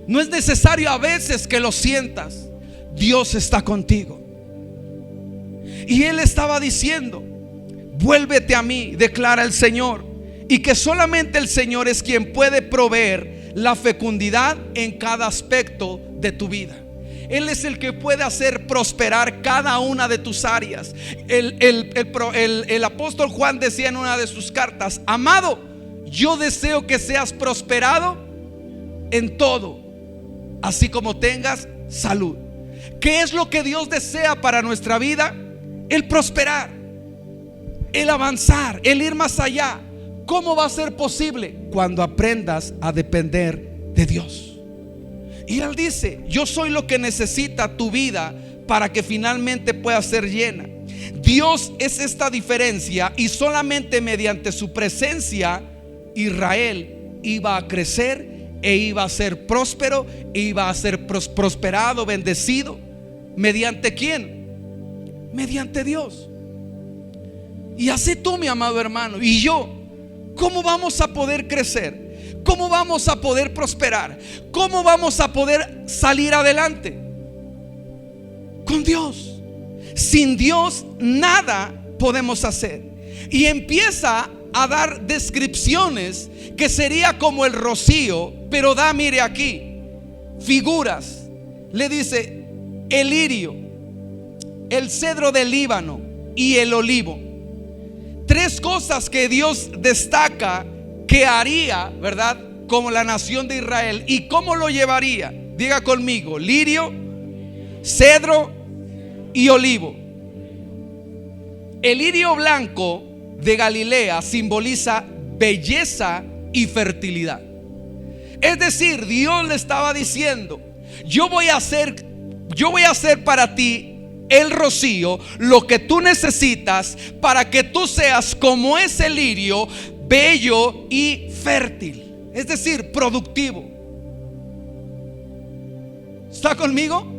S1: No es necesario a veces que lo sientas, Dios está contigo. Y Él estaba diciendo: vuélvete a mí, declara el Señor, y que solamente el Señor es quien puede proveer la fecundidad en cada aspecto de tu vida. Él es el que puede hacer prosperar cada una de tus áreas. El apóstol Juan decía en una de sus cartas: amado, yo deseo que seas prosperado en todo, así como tengas salud. ¿Qué es lo que Dios desea para nuestra vida? El prosperar, el avanzar, el ir más allá. ¿Cómo va a ser posible? Cuando aprendas a depender de Dios. Y Él dice: yo soy lo que necesita tu vida para que finalmente pueda ser llena. Dios es esta diferencia, y solamente mediante su presencia Israel iba a crecer e iba a ser próspero, e iba a ser prosperado, bendecido. ¿Mediante quién? Mediante Dios. Y así tú, mi amado hermano, y yo, ¿cómo vamos a poder crecer? ¿Cómo vamos a poder prosperar? ¿Cómo vamos a poder salir adelante? Con Dios. Sin Dios nada podemos hacer. Y empieza a dar descripciones que sería como el rocío, pero da, mire aquí, figuras. Le dice el lirio, el cedro del Líbano y el olivo. Tres cosas que Dios destaca que haría, ¿verdad?, como la nación de Israel. ¿Y cómo lo llevaría? Diga conmigo: lirio, cedro y olivo. El lirio blanco de Galilea simboliza belleza y fertilidad. Es decir, Dios le estaba diciendo: yo voy a hacer para ti el rocío, lo que tú necesitas para que tú seas como ese lirio, bello y fértil. Es decir, productivo. ¿Está conmigo?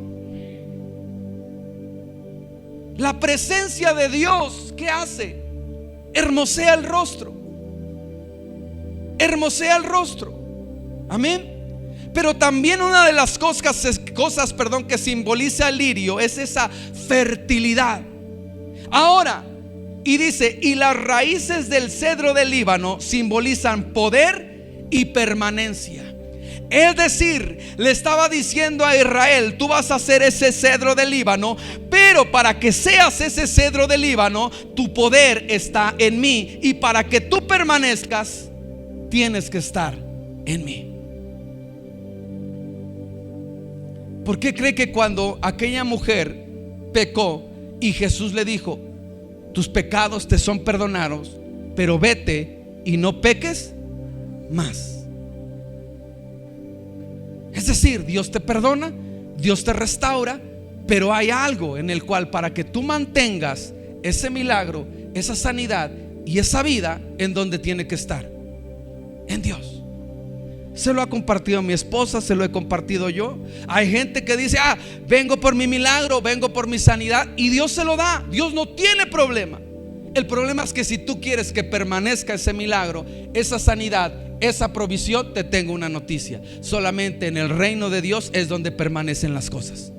S1: La presencia de Dios, ¿qué hace? Hermosea el rostro. Hermosea el rostro. Amén. Pero también una de las cosas que simboliza el lirio es esa fertilidad. Ahora, y dice: y las raíces del cedro del Líbano simbolizan poder y permanencia. Es decir, le estaba diciendo a Israel: tú vas a ser ese cedro del Líbano, pero para que seas ese cedro del Líbano, tu poder está en mí, y para que tú permanezcas, tienes que estar en mí. ¿Por qué cree que cuando aquella mujer pecó y Jesús le dijo: tus pecados te son perdonados, pero vete y no peques más? Es decir, Dios te perdona, Dios te restaura, pero hay algo en el cual, para que tú mantengas ese milagro, esa sanidad y esa vida, en donde tiene que estar: en Dios. Se lo ha compartido mi esposa, se lo he compartido yo. Hay gente que dice: vengo por mi milagro, vengo por mi sanidad, y Dios se lo da. Dios no tiene problema. El problema es que si tú quieres que permanezca ese milagro, esa sanidad, esa provisión, te tengo una noticia: solamente en el reino de Dios es donde permanecen las cosas.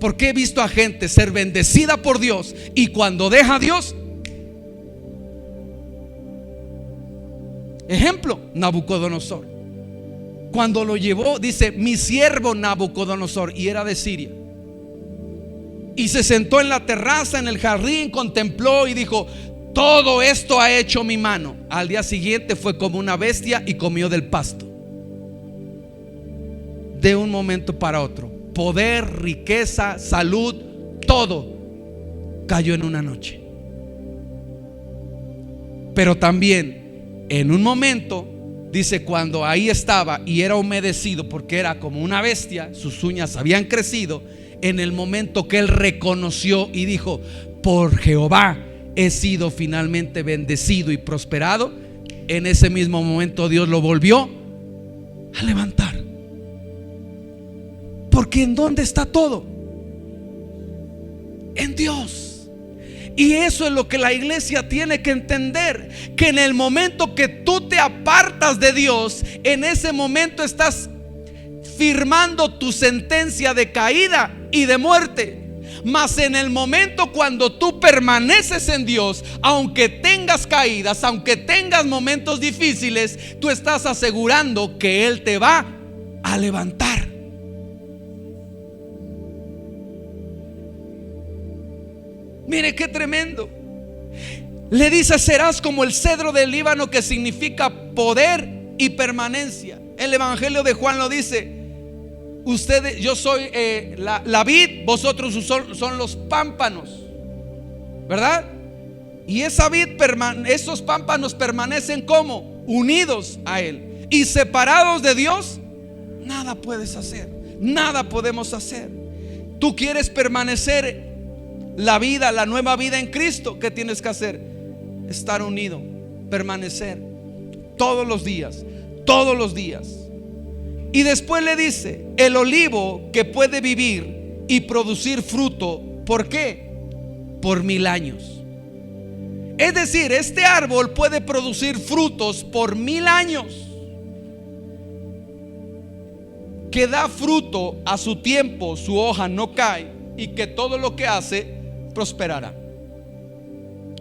S1: Porque he visto a gente ser bendecida por Dios, y cuando deja a Dios, ejemplo, Nabucodonosor. Cuando lo llevó, dice: mi siervo Nabucodonosor, y era de Siria, y se sentó en la terraza, en el jardín, contempló y dijo: todo esto ha hecho mi mano. Al día siguiente fue como una bestia y comió del pasto. De un momento para otro, poder, riqueza, salud, todo cayó en una noche. Pero también en un momento, dice, cuando ahí estaba y era humedecido, porque era como una bestia, sus uñas habían crecido. En el momento que él reconoció y dijo: por Jehová he sido finalmente bendecido y prosperado, en ese mismo momento Dios lo volvió a levantar. Porque ¿en dónde está todo? En Dios. Y eso es lo que la iglesia tiene que entender: que en el momento que tú te apartas de Dios, en ese momento estás firmando tu sentencia de caída y de muerte. Mas en el momento cuando tú permaneces en Dios, aunque tengas caídas, aunque tengas momentos difíciles, tú estás asegurando que Él te va a levantar. Mire qué tremendo. Le dice: serás como el cedro del Líbano, que significa poder y permanencia. El Evangelio de Juan lo dice: Ustedes, yo soy la vid, vosotros son los pámpanos, ¿verdad? Y esa vid, esos pámpanos permanecen como unidos a Él, y separados de Dios nada puedes hacer, nada podemos hacer. Tú quieres permanecer la vida, la nueva vida en Cristo, ¿qué tienes que hacer? Estar unido, permanecer todos los días, todos los días. Y después le dice, el olivo que puede vivir y producir fruto, ¿por qué? Por 1000 años. Es decir, este árbol puede producir frutos por 1000 años, que da fruto a su tiempo, su hoja no cae, y que todo lo que hace prosperará.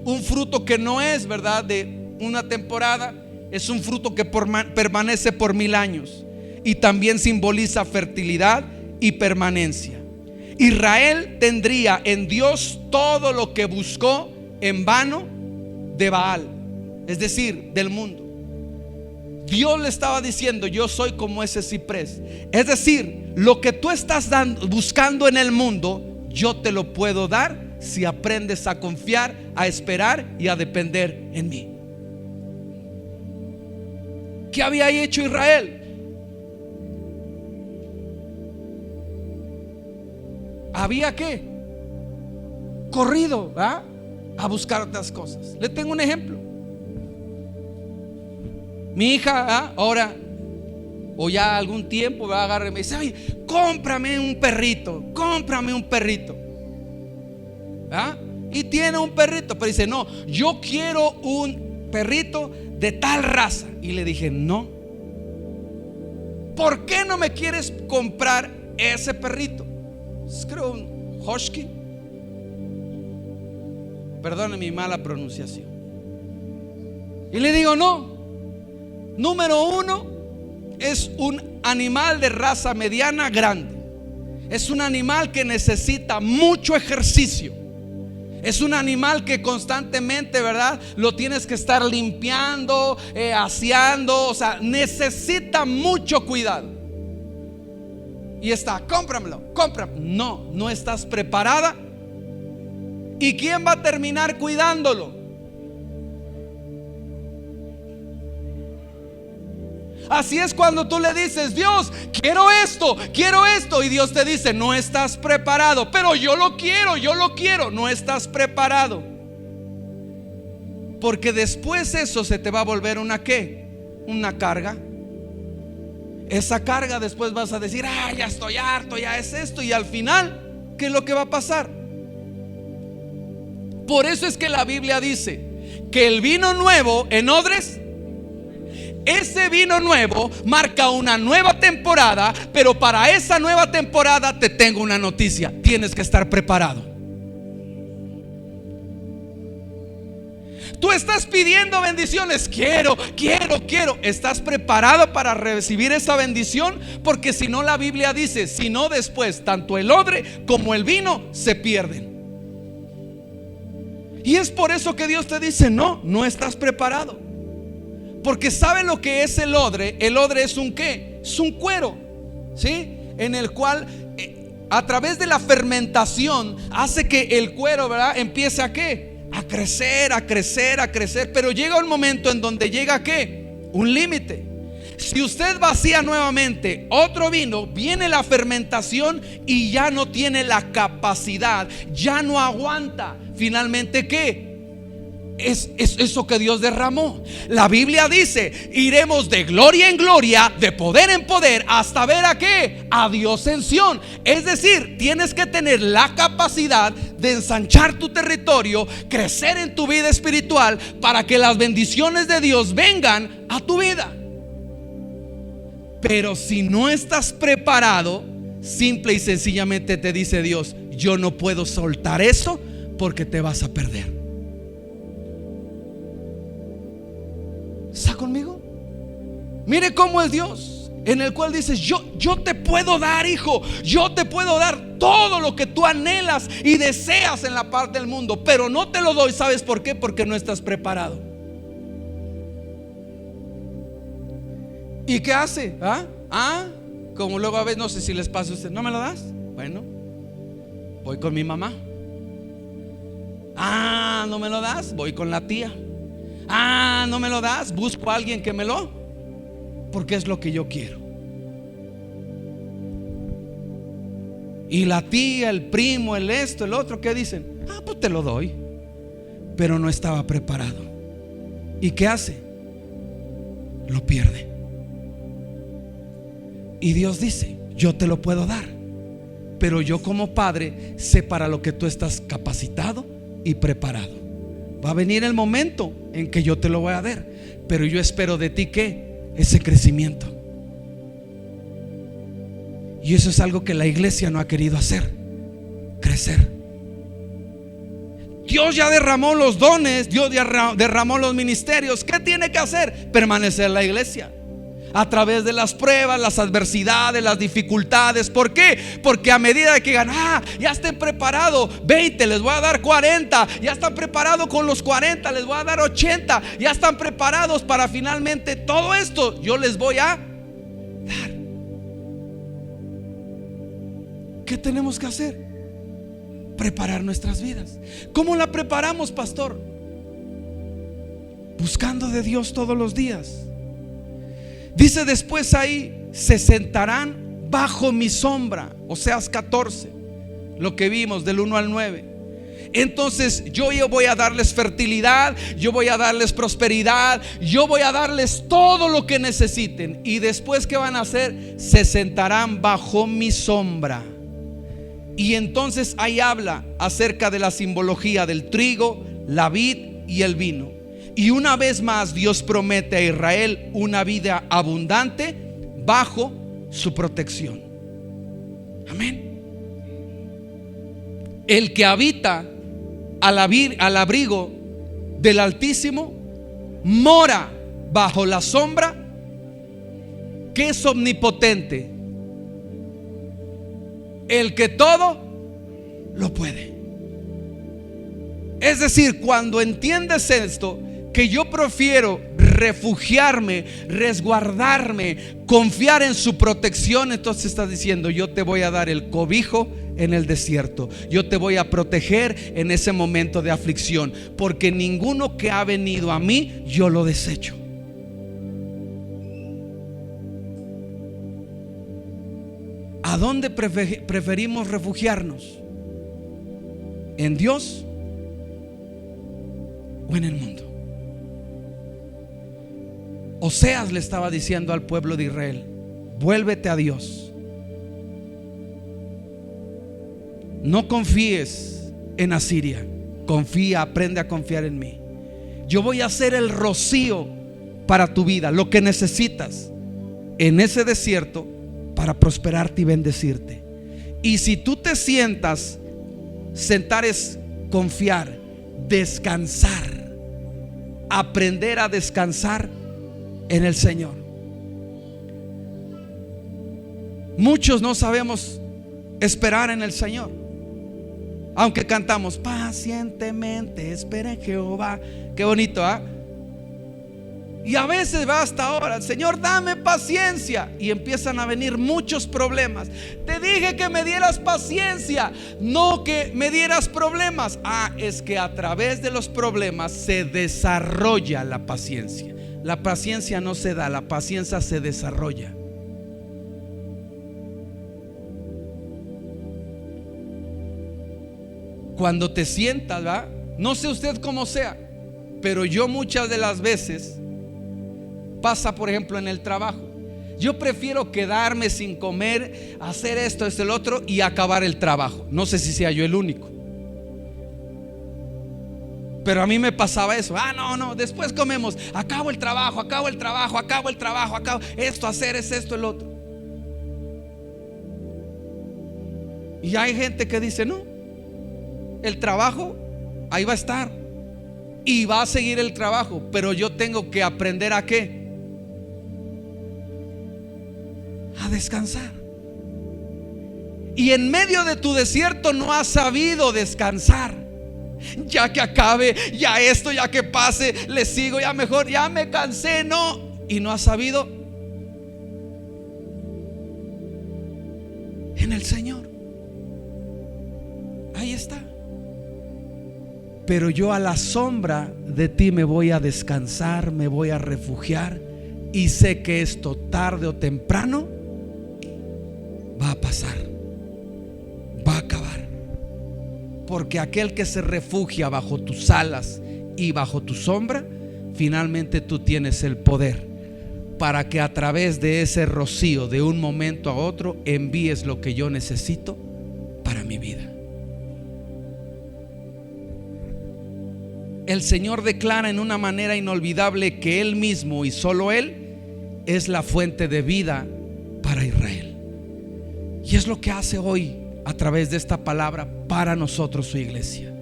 S1: Un fruto que no es, ¿verdad?, de una temporada, es un fruto que permanece por 1000 años, y también simboliza fertilidad y permanencia. Israel tendría en Dios todo lo que buscó en vano de Baal, es decir, del mundo. Dios le estaba diciendo: yo soy como ese ciprés. Es decir, lo que tú estás buscando en el mundo, yo te lo puedo dar si aprendes a confiar, a esperar y a depender en mí. ¿Qué había hecho Israel? Había ¿qué? Corrido, ¿verdad?, a buscar otras cosas. Le tengo un ejemplo. Mi hija, ahora o ya algún tiempo va a agarrar y me dice: ay, cómprame un perrito, cómprame un perrito. Y tiene un perrito, pero dice: no, yo quiero un perrito de tal raza. Y le dije: no. ¿Por qué no me quieres comprar ese perrito? Creo un husky. Perdone mi mala pronunciación. Y le digo: no. Número uno, es un animal de raza mediana grande. Es un animal que necesita mucho ejercicio. Es un animal que constantemente, ¿verdad?, lo tienes que estar limpiando, aseando. O sea, necesita mucho cuidado. Y está: cómpramelo, cómpramelo. No, no estás preparada. ¿Y quién va a terminar cuidándolo? Así es cuando tú le dices: Dios, quiero esto, y Dios te dice: no estás preparado. Pero yo lo quiero. No estás preparado, porque después eso se te va a volver una ¿qué? Una carga. Esa carga después vas a decir: ya estoy harto, ya es esto. Y al final, ¿qué es lo que va a pasar? Por eso es que la Biblia dice que el vino nuevo en odres, ese vino nuevo marca una nueva temporada. Pero para esa nueva temporada te tengo una noticia: tienes que estar preparado. Tú estás pidiendo bendiciones: quiero. ¿Estás preparado para recibir esa bendición? Porque si no, la Biblia dice: si no, después tanto el odre como el vino se pierden. Y es por eso que Dios te dice: no estás preparado. Porque ¿sabe lo que es el odre? El odre es un ¿qué? Es un cuero, ¿sí? En el cual a través de la fermentación hace que el cuero, ¿verdad?, empiece a ¿qué? A crecer. Pero llega un momento en donde llega ¿qué? Un límite. Si usted vacía nuevamente otro vino, viene la fermentación y ya no tiene la capacidad, ya no aguanta. Finalmente ¿qué? Es eso que Dios derramó. La Biblia dice: iremos de gloria en gloria, de poder en poder, hasta ver a ¿qué? A Dios en Sión. Es decir, tienes que tener la capacidad de ensanchar tu territorio, crecer en tu vida espiritual, para que las bendiciones de Dios vengan a tu vida. Pero si no estás preparado, simple y sencillamente te dice Dios: yo no puedo soltar eso, porque te vas a perder. ¿Está conmigo? Mire cómo es Dios, en el cual dices: yo te puedo dar, hijo, yo te puedo dar todo lo que tú anhelas y deseas en la parte del mundo, pero no te lo doy. ¿Sabes por qué? Porque no estás preparado. ¿Y qué hace? Como luego a veces, no sé si les pasa a usted, ¿no me lo das? Bueno, voy con mi mamá. Ah, ¿no me lo das? Voy con la tía. Ah, ¿no me lo das? Busco a alguien que me lo, porque es lo que yo quiero. Y la tía, el primo, el esto, el otro, ¿qué dicen? Ah, pues te lo doy. Pero no estaba preparado. ¿Y qué hace? Lo pierde. Y Dios dice: yo te lo puedo dar, pero yo como padre sé para lo que tú estás capacitado y preparado. Va a venir el momento en que yo te lo voy a dar, pero yo espero de ti que ese crecimiento. Y eso es algo que la iglesia no ha querido hacer: crecer. Dios ya derramó los dones, Dios ya derramó los ministerios. ¿Qué tiene que hacer? Permanecer la iglesia a través de las pruebas, las adversidades, las dificultades. ¿Por qué? Porque a medida que digan: ya estén preparados 20, les voy a dar 40. Ya están preparados con los 40, les voy a dar 80. Ya están preparados para finalmente todo esto yo les voy a dar. ¿Qué tenemos que hacer? Preparar nuestras vidas. ¿Cómo la preparamos, pastor? Buscando de Dios todos los días. Dice después ahí: se sentarán bajo mi sombra. Oseas 14, lo que vimos del 1 al 9. Entonces yo voy a darles fertilidad, yo voy a darles prosperidad, yo voy a darles todo lo que necesiten. Y después, ¿qué van a hacer? Se sentarán bajo mi sombra. Y entonces ahí habla acerca de la simbología del trigo, la vid y el vino. Y una vez más Dios promete a Israel una vida abundante bajo su protección. Amén. El que habita al abrigo del Altísimo mora bajo la sombra que es omnipotente, el que todo lo puede. Es decir, cuando entiendes esto, que yo prefiero refugiarme, resguardarme, confiar en su protección, entonces estás diciendo: yo te voy a dar el cobijo en el desierto, yo te voy a proteger en ese momento de aflicción, porque ninguno que ha venido a mí yo lo desecho. ¿A dónde preferimos refugiarnos? ¿En Dios o en el mundo? Oseas le estaba diciendo al pueblo de Israel: vuélvete a Dios. No confíes en Asiria. Confía, aprende a confiar en mí. Yo voy a hacer el rocío para tu vida, lo que necesitas en ese desierto para prosperarte y bendecirte. Y si tú te sientas, sentar es confiar, descansar, aprender a descansar en el Señor. Muchos no sabemos esperar en el Señor, aunque cantamos: pacientemente espera en Jehová. Qué bonito, ¿ah? Y a veces va hasta ahora: Señor, dame paciencia. Y empiezan a venir muchos problemas. Te dije que me dieras paciencia, no que me dieras problemas. Es que a través de los problemas se desarrolla la paciencia. La paciencia no se da, la paciencia se desarrolla. Cuando te sientas, ¿va? No sé usted cómo sea, pero yo muchas de las veces pasa, por ejemplo, en el trabajo. Yo prefiero quedarme sin comer, hacer esto, el otro y acabar el trabajo. No sé si sea yo el único, pero a mí me pasaba eso. No, después comemos. Acabo el trabajo, acabo esto, hacer es esto, el otro. Y hay gente que dice: no, el trabajo ahí va a estar y va a seguir el trabajo, pero yo tengo que aprender ¿a qué? A descansar. Y en medio de tu desierto no has sabido descansar. Ya que acabe, ya esto, ya que pase, le sigo, ya mejor, ya me cansé, no. Y no has sabido pero yo a la sombra de ti me voy a descansar, me voy a refugiar, y sé que esto tarde o temprano va a pasar, va a acabar. Porque aquel que se refugia bajo tus alas y bajo tu sombra, finalmente tú tienes el poder para que a través de ese rocío, de un momento a otro, envíes lo que yo necesito para mi vida. El Señor declara en una manera inolvidable que Él mismo y solo Él es la fuente de vida para Israel. Y es lo que hace hoy a través de esta palabra para nosotros, su iglesia,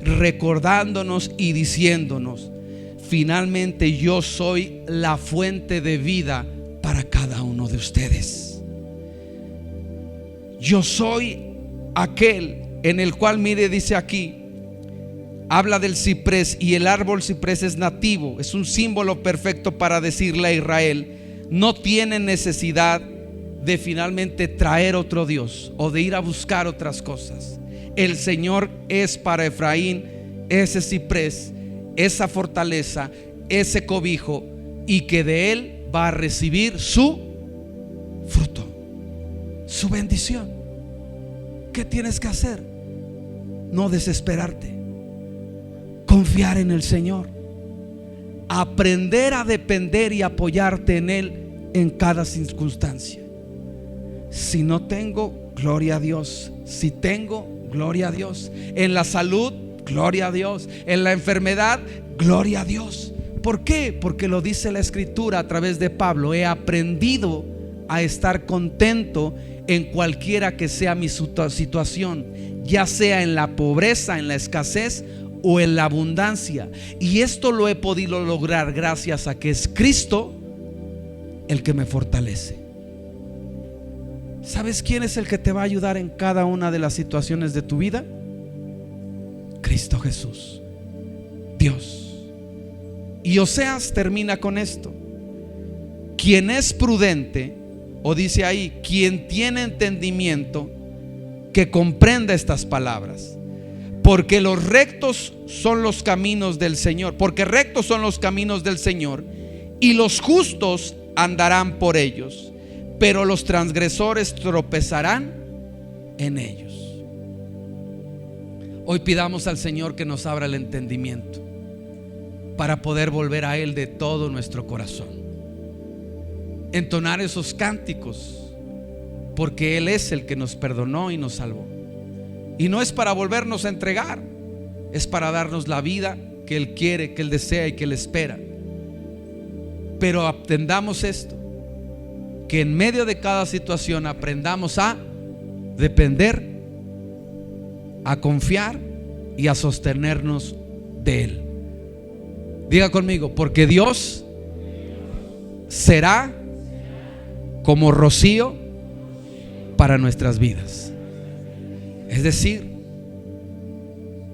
S1: recordándonos y diciéndonos: finalmente yo soy la fuente de vida para cada uno de ustedes. Yo soy aquel en el cual, mire, dice aquí, habla del ciprés, y el árbol ciprés es nativo, es un símbolo perfecto para decirle a Israel: no tienen necesidad de finalmente traer otro Dios o de ir a buscar otras cosas. El Señor es para Efraín ese ciprés, esa fortaleza, ese cobijo, y que de él va a recibir su fruto, su bendición. ¿Qué tienes que hacer? No desesperarte, confiar en el Señor, aprender a depender y apoyarte en Él en cada circunstancia. Si no tengo, gloria a Dios. Si tengo, gloria a Dios. En la salud, gloria a Dios. En la enfermedad, gloria a Dios. ¿Por qué? Porque lo dice la Escritura a través de Pablo: he aprendido a estar contento en cualquiera que sea mi situación, ya sea en la pobreza, en la escasez o en la abundancia. Y esto lo he podido lograr gracias a que es Cristo el que me fortalece. ¿Sabes quién es el que te va a ayudar en cada una de las situaciones de tu vida? Cristo Jesús, Dios. Y Oseas termina con esto: quien es prudente, o dice ahí, quien tiene entendimiento, que comprenda estas palabras. Porque los rectos son los caminos del Señor, porque rectos son los caminos del Señor, y los justos andarán por ellos, pero los transgresores tropezarán en ellos. Hoy pidamos al Señor que nos abra el entendimiento para poder volver a Él de todo nuestro corazón, entonar esos cánticos, porque Él es el que nos perdonó y nos salvó. Y no es para volvernos a entregar, es para darnos la vida que Él quiere, que Él desea y que Él espera. Pero aprendamos esto, que en medio de cada situación aprendamos a depender, a confiar y a sostenernos de Él. Diga conmigo: porque Dios será como rocío para nuestras vidas. Es decir,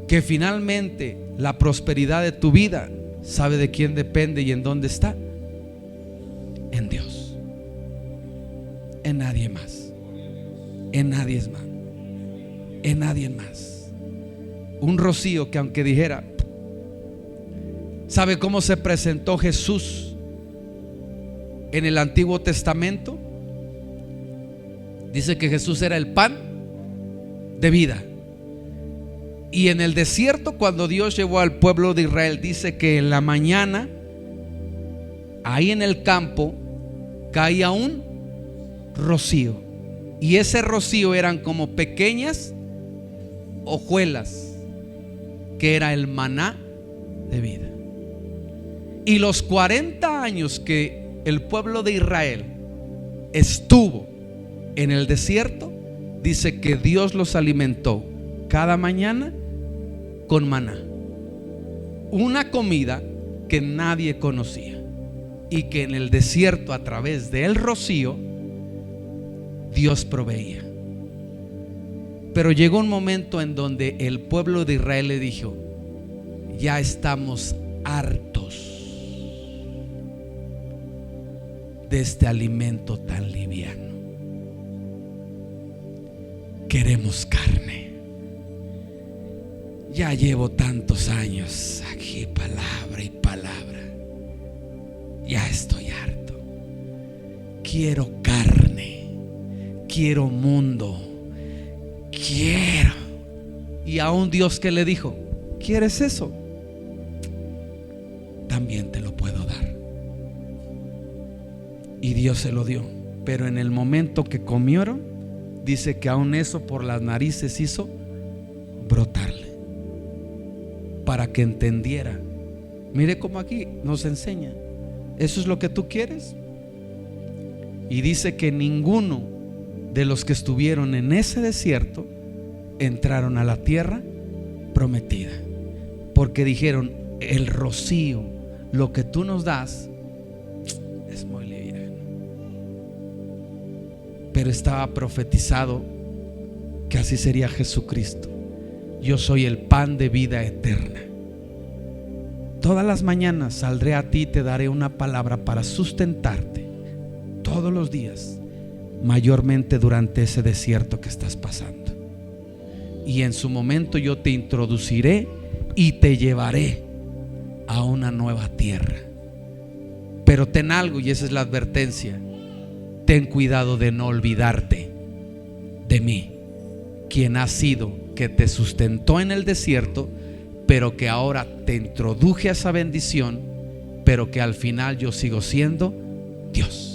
S1: que finalmente la prosperidad de tu vida, ¿sabe de quién depende y en dónde está? En Dios, en nadie más, en nadie más, en nadie más. Un rocío que, aunque dijera, ¿sabe cómo se presentó Jesús en el Antiguo Testamento? Dice que Jesús era el pan de vida. Y en el desierto, cuando Dios llevó al pueblo de Israel, dice que en la mañana, ahí en el campo, caía un rocío. Y ese rocío eran como pequeñas hojuelas, que era el maná de vida. Y los 40 años que el pueblo de Israel estuvo en el desierto, dice que Dios los alimentó cada mañana con maná, una comida que nadie conocía, y que en el desierto, a través del rocío, Dios proveía. Pero llegó un momento en donde el pueblo de Israel le dijo: ya estamos hartos de este alimento tan liviano, queremos carne. Ya llevo tantos años aquí, palabra y palabra. Ya estoy harto. Quiero carne, quiero mundo, quiero. Y a un Dios que le dijo: ¿quieres eso? También te lo puedo dar. Y Dios se lo dio. Pero en el momento que comieron, dice que aún eso por las narices hizo brotarle, para que entendiera. Mire cómo aquí nos enseña: ¿eso es lo que tú quieres? Y dice que ninguno de los que estuvieron en ese desierto entraron a la tierra prometida, porque dijeron: el rocío, lo que tú nos das, es muy liviano. Pero estaba profetizado que así sería Jesucristo. Yo soy el pan de vida eterna. Todas las mañanas saldré a ti y te daré una palabra para sustentarte todos los días, mayormente durante ese desierto que estás pasando. Y en su momento yo te introduciré y te llevaré a una nueva tierra. Pero ten algo, y esa es la advertencia: ten cuidado de no olvidarte de mí, quien ha sido, que te sustentó en el desierto, pero que ahora te introduje a esa bendición, pero que al final yo sigo siendo Dios.